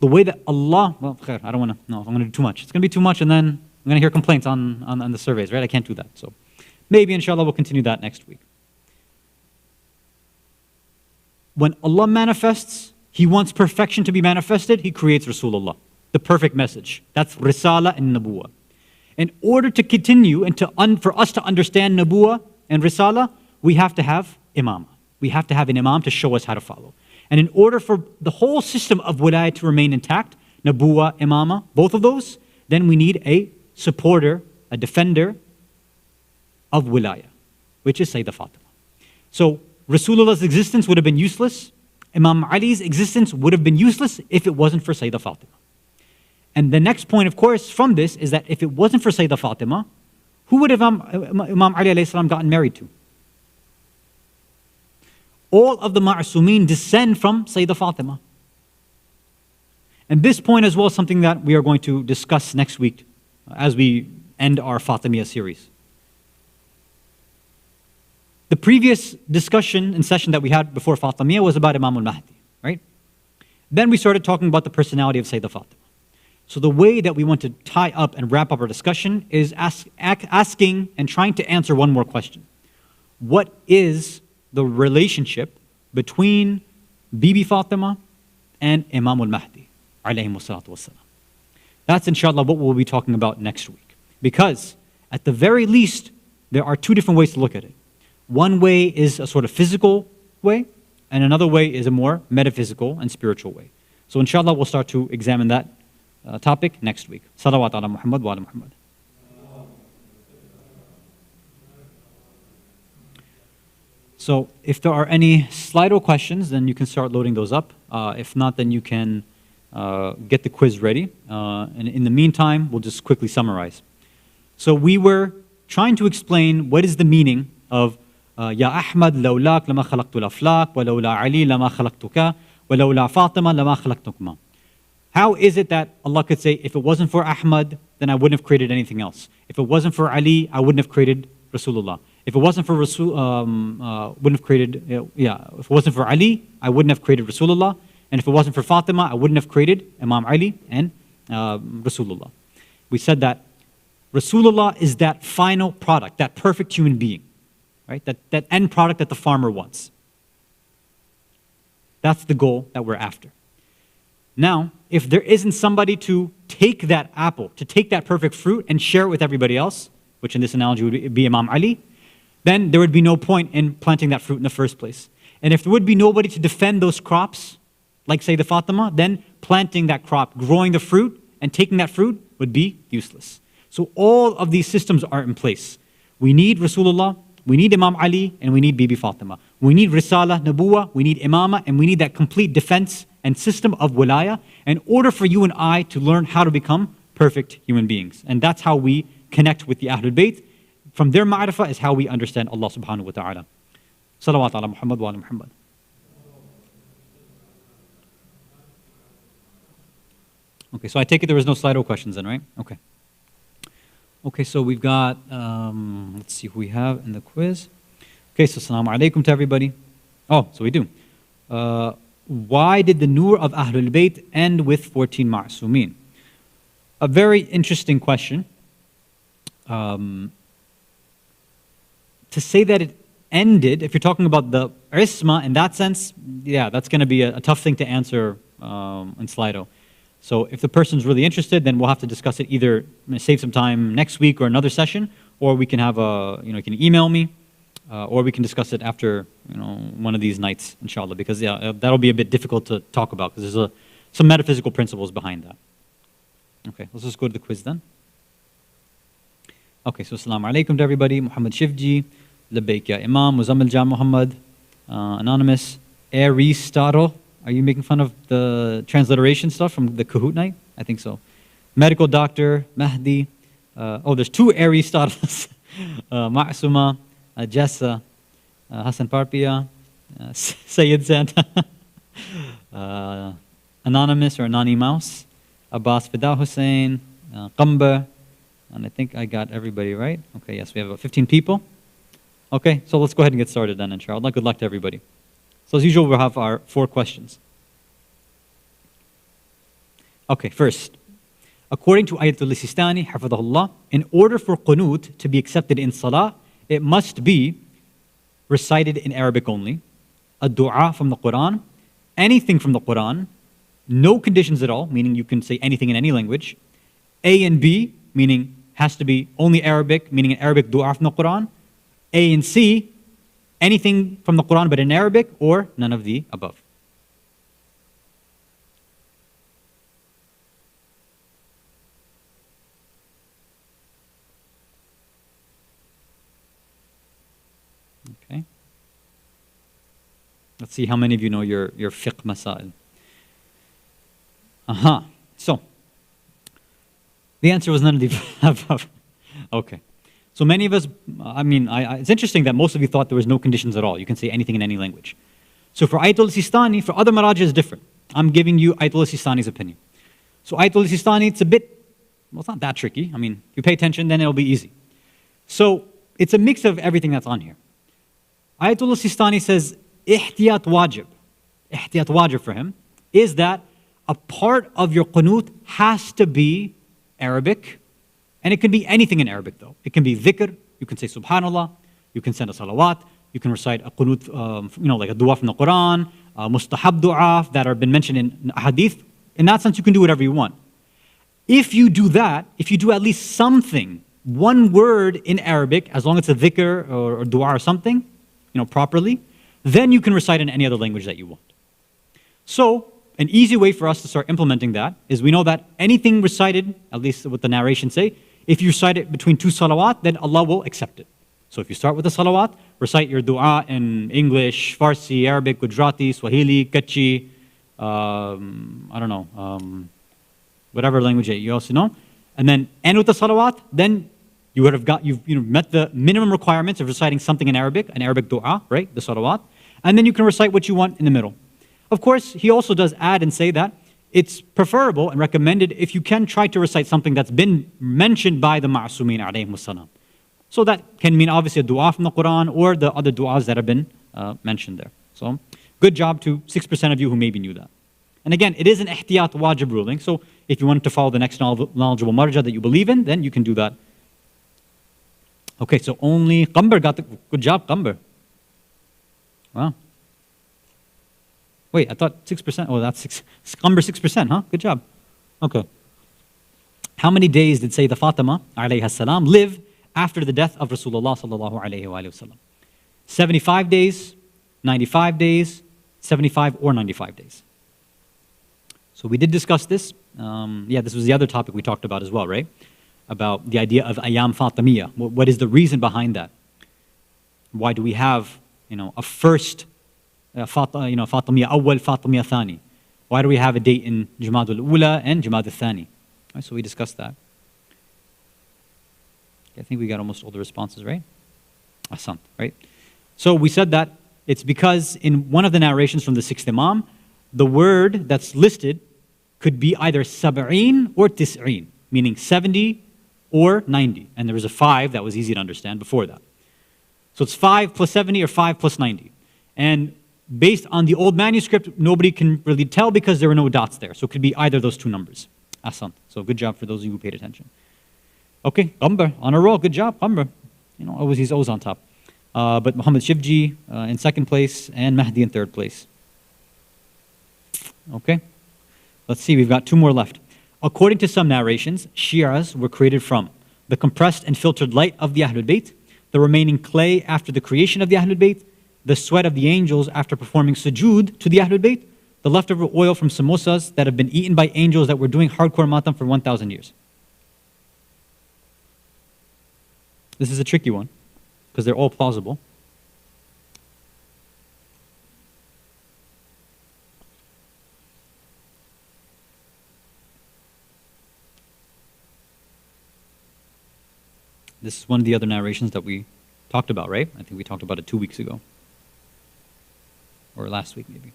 The way that Allah, well, I don't want to, no, I'm going to do too much. It's going to be too much and then I'm going to hear complaints on the surveys, right? I can't do that. So maybe, inshallah, we'll continue that next week. When Allah manifests, He wants perfection to be manifested, He creates Rasulullah, the perfect message. That's Risala and Nabuwah. In order to continue and for us to understand Nabuwah and Risala, we have to have Imam. We have to have an Imam to show us how to follow. And in order for the whole system of wilayah to remain intact, Nabuwah, Imama, both of those, then we need a supporter, a defender of wilayah, which is Sayyidah Fatima. So Rasulullah's existence would have been useless. Imam Ali's existence would have been useless if it wasn't for Sayyidah Fatima. And the next point, of course, from this is that if it wasn't for Sayyidah Fatima, who would have Imam Ali alayhi salam gotten married to? All of the Ma'asumeen descend from Sayyidah Fatima. And this point as well is something that we are going to discuss next week as we end our Fatimiyya series. The previous discussion and session that we had before Fatimiyya was about Imam al-Mahdi, right? Then we started talking about the personality of Sayyidah Fatima. So the way that we want to tie up and wrap up our discussion is asking and trying to answer one more question. What is the relationship between Bibi Fatima and Imam al-Mahdi, alayhi salatu wassalam? That's inshallah what we'll be talking about next week. Because at the very least, there are two different ways to look at it. One way is a sort of physical way, and another way is a more metaphysical and spiritual way. So inshallah we'll start to examine that topic next week. Salawat ala Muhammad wa ala Muhammad. So if there are any Slido questions, then you can start loading those up. If not, then you can get the quiz ready. And in the meantime, we'll just quickly summarize. So we were trying to explain what is the meaning of Ya Ahmad lawlak lama khalaqtu al-aflaq wa lawla Ali lama khalaqtuka wa lawla Fatima lama khalaqtukuma. How is it that Allah could say, if it wasn't for Ahmad, then I wouldn't have created anything else. If it wasn't for Ali, I wouldn't have created Rasulullah. If it wasn't for if it wasn't for Ali, I wouldn't have created Rasulullah. And if it wasn't for Fatima, I wouldn't have created Imam Ali and Rasulullah. We said that Rasulullah is that final product, that perfect human being, right? That end product that the farmer wants. That's the goal that we're after. Now, if there isn't somebody to take that apple, to take that perfect fruit and share it with everybody else, which in this analogy would be Imam Ali, then there would be no point in planting that fruit in the first place. And if there would be nobody to defend those crops, like Sayyidah Fatima, then planting that crop, growing the fruit, and taking that fruit would be useless. So all of these systems are in place. We need Rasulullah, we need Imam Ali, and we need Bibi Fatima. We need Risala, Nabuwa, we need Imama, and we need that complete defense and system of wilaya in order for you and I to learn how to become perfect human beings. And that's how we connect with the Ahlul Bayt. From their ma'rifah is how we understand Allah subhanahu wa ta'ala. Salawat ala Muhammad wa ala Muhammad. Okay, so I take it there was no Slido questions then, right? Okay. Okay, so we've got, let's see who we have in the quiz. Okay, so assalamu alaikum to everybody. Oh, so we do. Why did the Nur of Ahlul Bayt end with 14 Ma'asumeen? A very interesting question. To say that it ended, if you're talking about the Isma in that sense, yeah, that's going to be a tough thing to answer in Slido. So if the person's really interested, then we'll have to discuss it either save some time next week or another session, or we can have you can email me, or we can discuss it after one of these nights, inshallah, because that'll be a bit difficult to talk about because there's some metaphysical principles behind that. Okay, let's just go to the quiz then. Okay, so assalamu alaikum to everybody. Muhammad Shifji, Labbaik ya Imam, Muzammil Jam Muhammad, Anonymous, Aristotle. Are you making fun of the transliteration stuff from the Kahoot night? I think so. Medical Doctor, Mahdi. There's two Aristotles. Ma'asuma, Jessa, Hasan Parpia, Sayyid Santa, Anonymous or Anani Mouse, Abbas Fida Hussein, Qamba, and I think I got everybody right. Okay, yes, we have about 15 people. Okay, so let's go ahead and get started then, inshallah. Good luck to everybody. So as usual, we'll have our 4 questions. Okay, first, according to Ayatul Sistani, Hafidahullah, in order for qunut to be accepted in salah, it must be recited in Arabic only, a dua from the Quran, anything from the Quran, no conditions at all, meaning you can say anything in any language, A and B, meaning has to be only Arabic, meaning an Arabic dua from the Quran, A and C, anything from the Quran but in Arabic, or none of the above. Okay. Let's see how many of you know your fiqh masail. So, The answer was none of the above. Okay. So many of us, it's interesting that most of you thought there was no conditions at all. You can say anything in any language. So for Ayatul Sistani, for other Maraja is different. I'm giving you Ayatul Sistani's opinion. So Ayatul Sistani, it's not that tricky. I mean, if you pay attention, then it'll be easy. So it's a mix of everything that's on here. Ayatul Sistani says, ihtiyat wajib. Ihtiyat wajib for him is that a part of your qunut has to be Arabic, and it can be anything in Arabic though. It can be dhikr, you can say subhanallah, you can send a salawat, you can recite a qunut, like a dua from the Quran, mustahab dua that have been mentioned in hadith. In that sense, you can do whatever you want. If you do that, if you do at least something, one word in Arabic, as long as it's a dhikr or dua or something, properly, then you can recite in any other language that you want. So, an easy way for us to start implementing that is we know that anything recited, at least what the narrations say, if you recite it between two salawat, then Allah will accept it. So if you start with the salawat, recite your dua in English, Farsi, Arabic, Gujarati, Swahili, Kutchi, whatever language that you also know, and then end with the salawat, then you would have you've met the minimum requirements of reciting something in Arabic, an Arabic dua, right, the salawat, and then you can recite what you want in the middle. Of course, he also does add and say that it's preferable and recommended if you can try to recite something that's been mentioned by the Ma'asumin alayhimus salam. So that can mean obviously a dua from the Quran or the other duas that have been mentioned there. So good job to 6% of you who maybe knew that. And again, it is an ihtiyat wajib ruling, so if you wanted to follow the next knowledgeable marja that you believe in, then you can do that. Okay, so only Qambar got the good job, Qambar. Wow. Wait, I thought 6%. Oh, that's Qambar 6%, huh? Good job. Okay. How many days did Sayyidah Fatima alayha salam live after the death of Rasulullah sallallahu alayhi wa sallam? 75 days, 95 days, 75 or 95 days. So we did discuss this. This was the other topic we talked about as well, right? About the idea of Ayam Fatimiyya. What is the reason behind that? Why do we have, a first Fatimiyya Awwal, Fatimiyya Thani? Why do we have a date in Jamadi al-Ula and Jamadi al-Thani? Right, so we discussed that. I think we got almost all the responses, right? Hasan, right? So we said that it's because in one of the narrations from the sixth Imam, the word that's listed could be either sab'een or tis'een, meaning 70 or 90. And there was a 5 that was easy to understand before that. So it's 5 plus 70 or 5 plus 90. And based on the old manuscript, nobody can really tell because there were no dots there. So it could be either of those two numbers. Hasan. So good job for those of you who paid attention. Okay, Qambar, on a roll. Good job, Qambar. Always he's always on top. But Muhammad Shivji in second place and Mahdi in third place. Okay, let's see, we've got 2 more left. According to some narrations, Shi'as were created from the compressed and filtered light of the Ahlul Bayt, the remaining clay after the creation of the Ahlul Bayt, the sweat of the angels after performing sujood to the Ahlul Bayt, the leftover oil from samosas that have been eaten by angels that were doing hardcore matam for 1,000 years. This is a tricky one, because they're all plausible. This is one of the other narrations that we talked about, right? I think we talked about it 2 weeks ago. Or last week, maybe.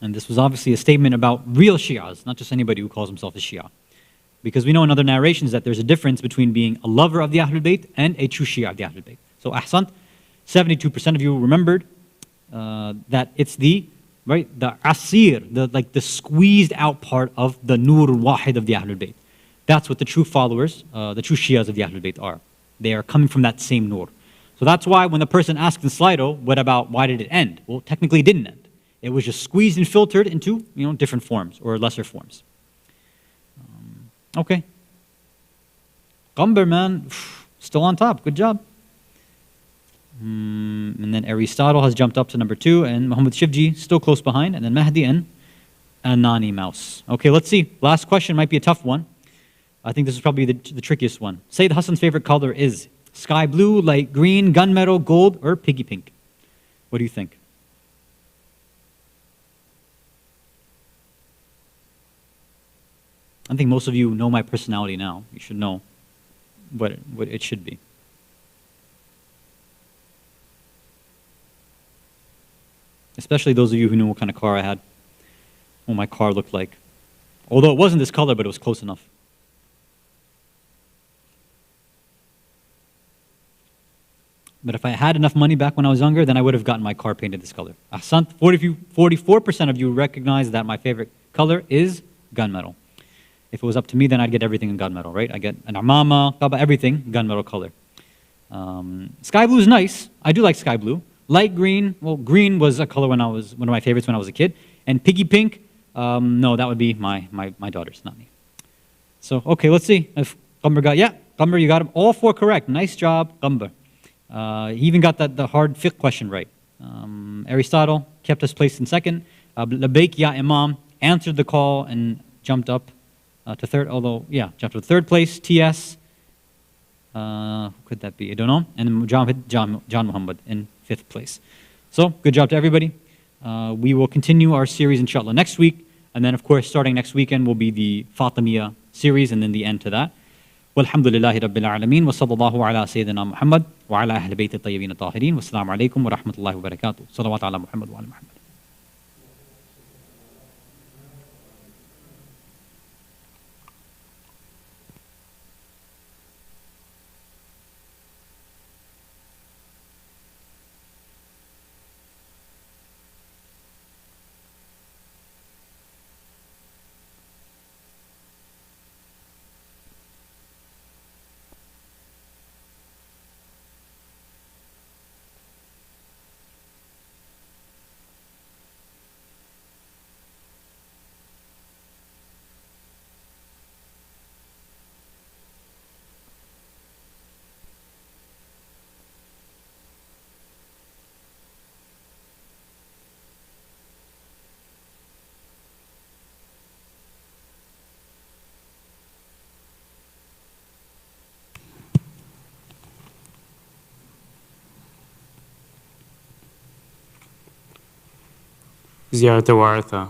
And this was obviously a statement about real Shi'as, not just anybody who calls himself a Shia. Because we know in other narrations that there's a difference between being a lover of the Ahlul Bayt and a true Shia of the Ahlul Bayt. So Ahsan, 72% of you remembered that it's the asir, the squeezed out part of the nur wahid of the Ahlul Bayt. That's what the true followers, the true Shias of the Ahlul Bayt are. They are coming from that same nur. So that's why when the person asked in Slido, why did it end? Well, technically it didn't end. It was just squeezed and filtered into different forms or lesser forms. Okay. Qambar, man, still on top. Good job. And then Aristotle has jumped up to number 2, and Muhammad Shivji still close behind, and then Mahdi and Anani Mouse. Okay, let's see. Last question might be a tough one. I think this is probably the trickiest one. Sayyid Hasan's favorite color is sky blue, light green, gunmetal, gold, or piggy pink. What do you think? I think most of you know my personality now. You should know what it should be. Especially those of you who knew what kind of car I had, what my car looked like. Although it wasn't this color, but it was close enough. But if I had enough money back when I was younger, then I would have gotten my car painted this color. Hasan, 44% of you recognize that my favorite color is gunmetal. If it was up to me, then I'd get everything in gunmetal, right? I get an amama, kaba, everything gunmetal color. Sky blue is nice. I do like sky blue. Light green, well, green was a color one of my favorites when I was a kid. And piggy pink, no, that would be my daughter's, not me. So, okay, let's see if Qamar got, yeah, Qamar, you got them all 4 correct. Nice job, Qamar. He even got the hard fiqh question right. Aristotle kept us placed in second. Labayk ya Imam answered the call and jumped up to third, although, yeah, jumped to third place. TS, who could that be? I don't know. And John Muhammad in 5th place. So, good job to everybody. We will continue our series, inshallah, next week. And then, of course, starting next weekend will be the Fatimiyya series and then the end to that. والحمد لله رب العالمين وصلى الله على سيدنا محمد وعلى أهل بيت الطيبين الطاهرين والسلام عليكم ورحمة الله وبركاته صلوات على محمد وعلى محمد. زيارة وارثة.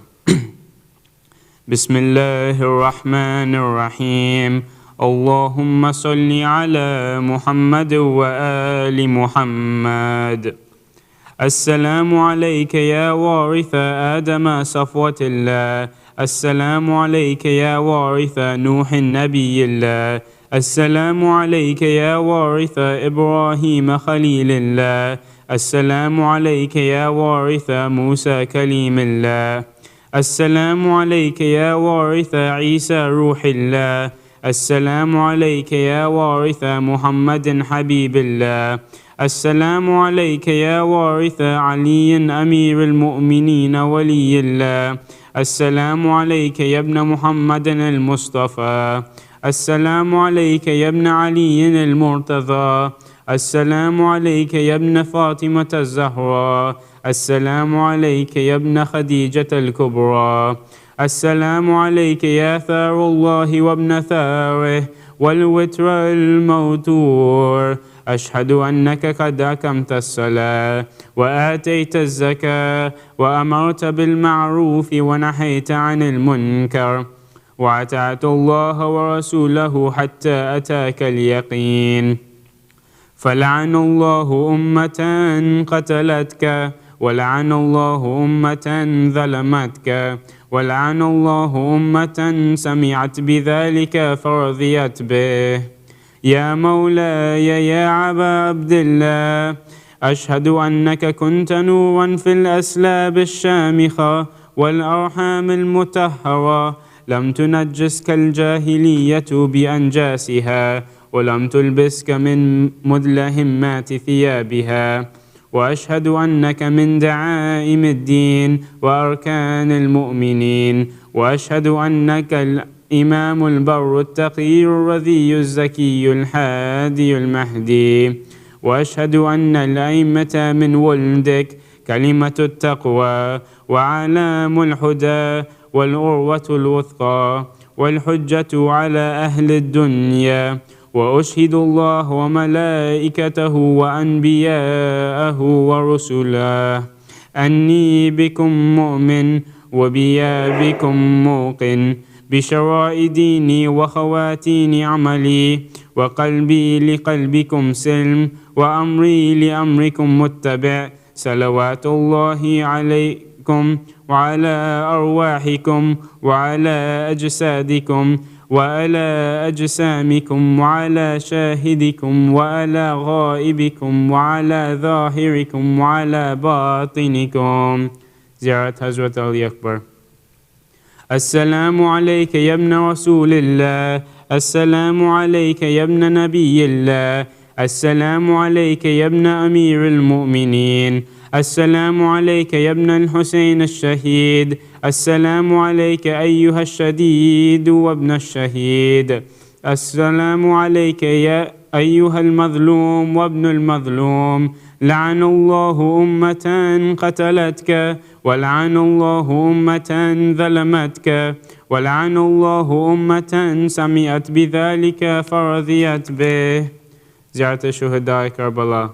بسم الله الرحمن الرحيم. اللهم صل على محمد وآل محمد. السلام عليك يا وارث آدم صفوة الله. السلام عليك يا وارث نوح نبي الله. السلام عليك يا وارث إبراهيم خليل الله. السلام عليك يا وارث موسى كليم الله. السلام عليك يا وارث عيسى روح الله. السلام عليك يا وارث محمد حبيب الله. السلام عليك يا وارث علي أمير المؤمنين ولي الله. السلام عليك يا ابن محمد المصطفى. السلام عليك يا ابن علي المرتضى. السلام عليك يا ابن فاطمة الزهراء. السلام عليك يا ابن خديجة الكبرى. السلام عليك يا ثار الله وابن ثاره والوتر الموتور. أشهد أنك قد أقمت الصلاة وآتيت الزكاة وأمرت بالمعروف ونهيت عن المنكر وأطعت الله ورسوله حتى أتاك اليقين. فلعن الله أمة قتلتك ولعن الله أمة ظلمتك ولعن الله أمة سمعت بذلك فرضيت به. يا مولاي يا أبا عبد الله أشهد أنك كنت نورا في الأسلاب الشامخة والأرحام المطهرة لم تنجسك الجاهلية بأنجاسها ولم تلبسك من مدلهمات ثيابها. وأشهد أنك من دعائم الدين وأركان المؤمنين. وأشهد أنك الإمام البر التقي الرذي الزكي الحادي المهدي. وأشهد أن الأئمة من ولدك كلمة التقوى وعلام الهدى والأروة الوثقى والحجة على أهل الدنيا. وأشهد الله وملائكته وأنبياءه ورسله أني بكم مؤمن وبيا بكم موقن بشرائع ديني وخواتيم عملي، وقلبي لقلبكم سلم، وأمري لأمركم متبع. صلوات الله عليكم وعلى أرواحكم وعلى أجسادكم وعلى أجسامكم وعلى شاهدكم وعلى غائبكم وعلى ظاهركم وعلى باطنكم. زيارة حضرة علي أكبر. السلام عليك يا ابن رسول الله، السلام عليك يا ابن نبي الله، السلام عليك يا ابن أمير المؤمنين، السلام عليك يا ابن الحسين الشهيد، السلام عليك أيها الشديد وابن الشهيد، السلام عليك يا أيها المظلوم وابن المظلوم. لعن الله أمة قتلتك، ولعن الله أمة ظلمتك، ولعن الله أمة سمعت بذلك فرضيت به. زيارة شهداء كربلاء.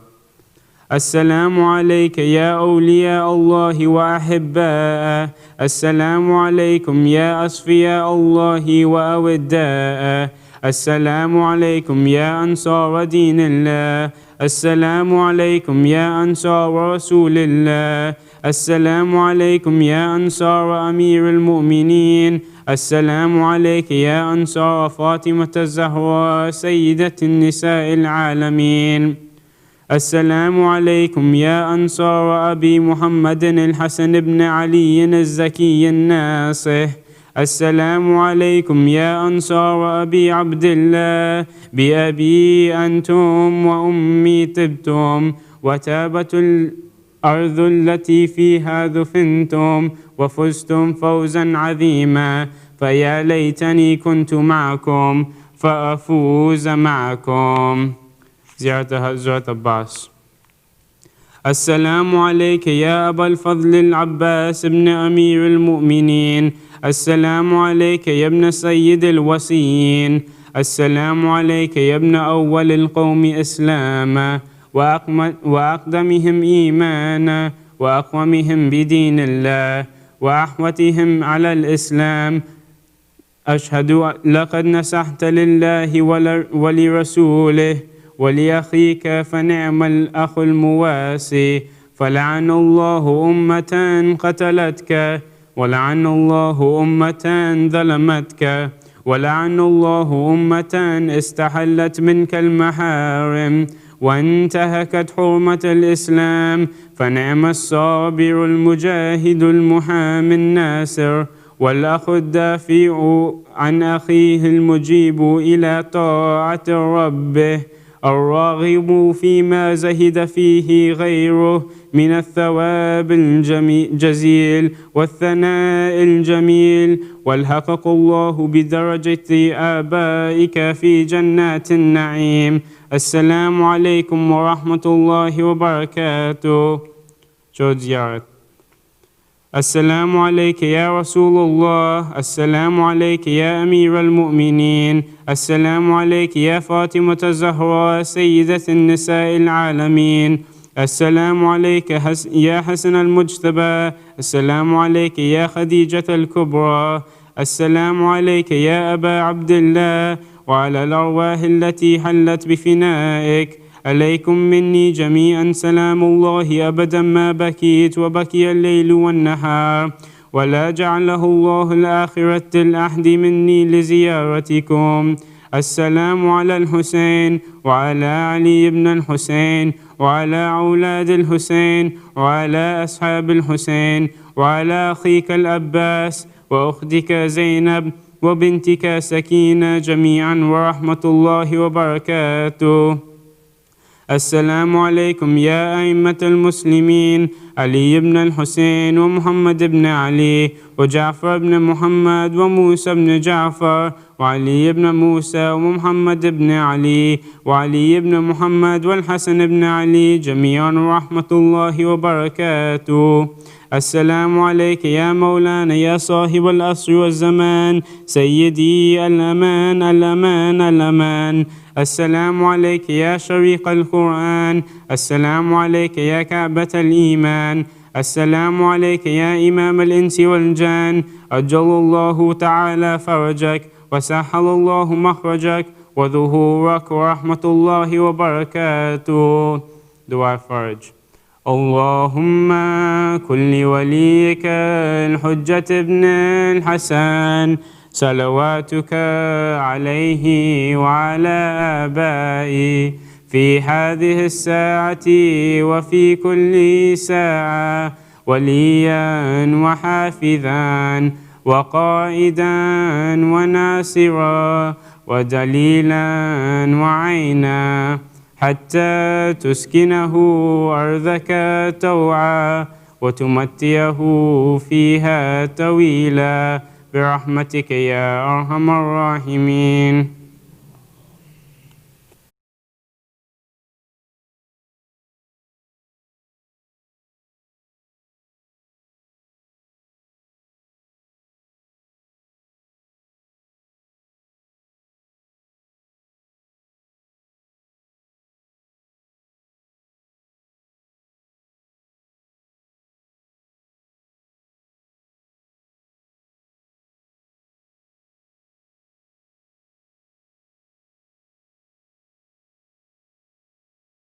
السلام عليك يا أولياء الله وأحباء، السلام عليكم يا أصفياء الله وأوداء، السلام عليكم يا أنصار دين الله، السلام عليكم يا أنصار رسول الله، السلام عليكم يا أنصار أمير المؤمنين، السلام عليك يا أنصار فاطمة الزهراء سيدة النساء العالمين، السلام عليكم يا أنصار أبي محمد الحسن بن علي الزكي الناصح، السلام عليكم يا أنصار أبي عبد الله، بأبي أنتم وأمي طبتم، وتابت الأرض التي فيها دفنتم، وفزتم فوزا عظيما، فيا ليتني كنت معكم فأفوز معكم. زيارة حضرة عباس. السلام عليك يا أبا الفضل العباس ابن أمير المؤمنين، السلام عليك يا ابن سيد الوصيين، السلام عليك يا ابن أول القوم إسلاما وأقدمهم إيمانا وأقومهم بدين الله وأحوتهم على الإسلام. أشهد لقد نصحت لله ولرسوله ولأخيك فنعم الأخ المواسي، فلعن الله أمة قتلتك، ولعن الله أمة ظلمتك، ولعن الله أمة استحلت منك المحارم وانتهكت حرمة الإسلام، فنعم الصابر المجاهد المحامي الناصر والأخ الدافع عن أخيه المجيب إلى طاعة ربه الراغب فيما زهد فيه غيره من الثواب الجزيل والثناء الجميل، والحقق الله بدرجة آبائك في جنات النعيم. السلام عليكم ورحمة الله وبركاته. جوديارت. السلام عليك يا رسول الله، السلام عليك يا أمير المؤمنين، السلام عليك يا فاطمة الزهراء سيدة النساء العالمين، السلام عليك يا حسن المجتبى، السلام عليك يا خديجة الكبرى، السلام عليك يا أبا عبد الله، وعلى الأرواح التي حلت بفنائك. عليكم مني جميعا سلام الله أبدا ما بكيت وبكي الليل والنهار، ولا جعله الله الآخرة الأحد مني لزيارتكم. السلام على الحسين وعلى علي بن الحسين وعلى أولاد الحسين وعلى أصحاب الحسين وعلى أخيك العباس وأختك زينب وبنتك سكينة جميعا ورحمة الله وبركاته. السلام عليكم يا أئمة المسلمين، علي بن الحسين ومحمد بن علي وجعفر بن محمد وموسى بن جعفر وعلي بن موسى ومحمد بن علي وعلي بن محمد والحسن بن علي جميعا ورحمة الله وبركاته. السلام عليك يا مولانا يا صاحب العصر والزمان، سيدي الأمان الأمان الأمان. السلام عليك يا شريق القرآن، السلام عليك يا كعبة الإيمان، السلام عليك يا إمام الإنس والجان، أجل الله تعالى فرجك وسهل الله مخرجك وظهورك ورحمة الله وبركاته. دعاء فرج. اللهم كن لوليك الحجة ابن الحسن صلواتك عليه وعلى آبائه في هذه الساعة وفي كل ساعة وليا وحافظا وقائدا وناصرا ودليلا وعينا حتى تسكنه أرضك توعا وتمتيه فيها طويلا برحمتك يا أرحم الراحمين.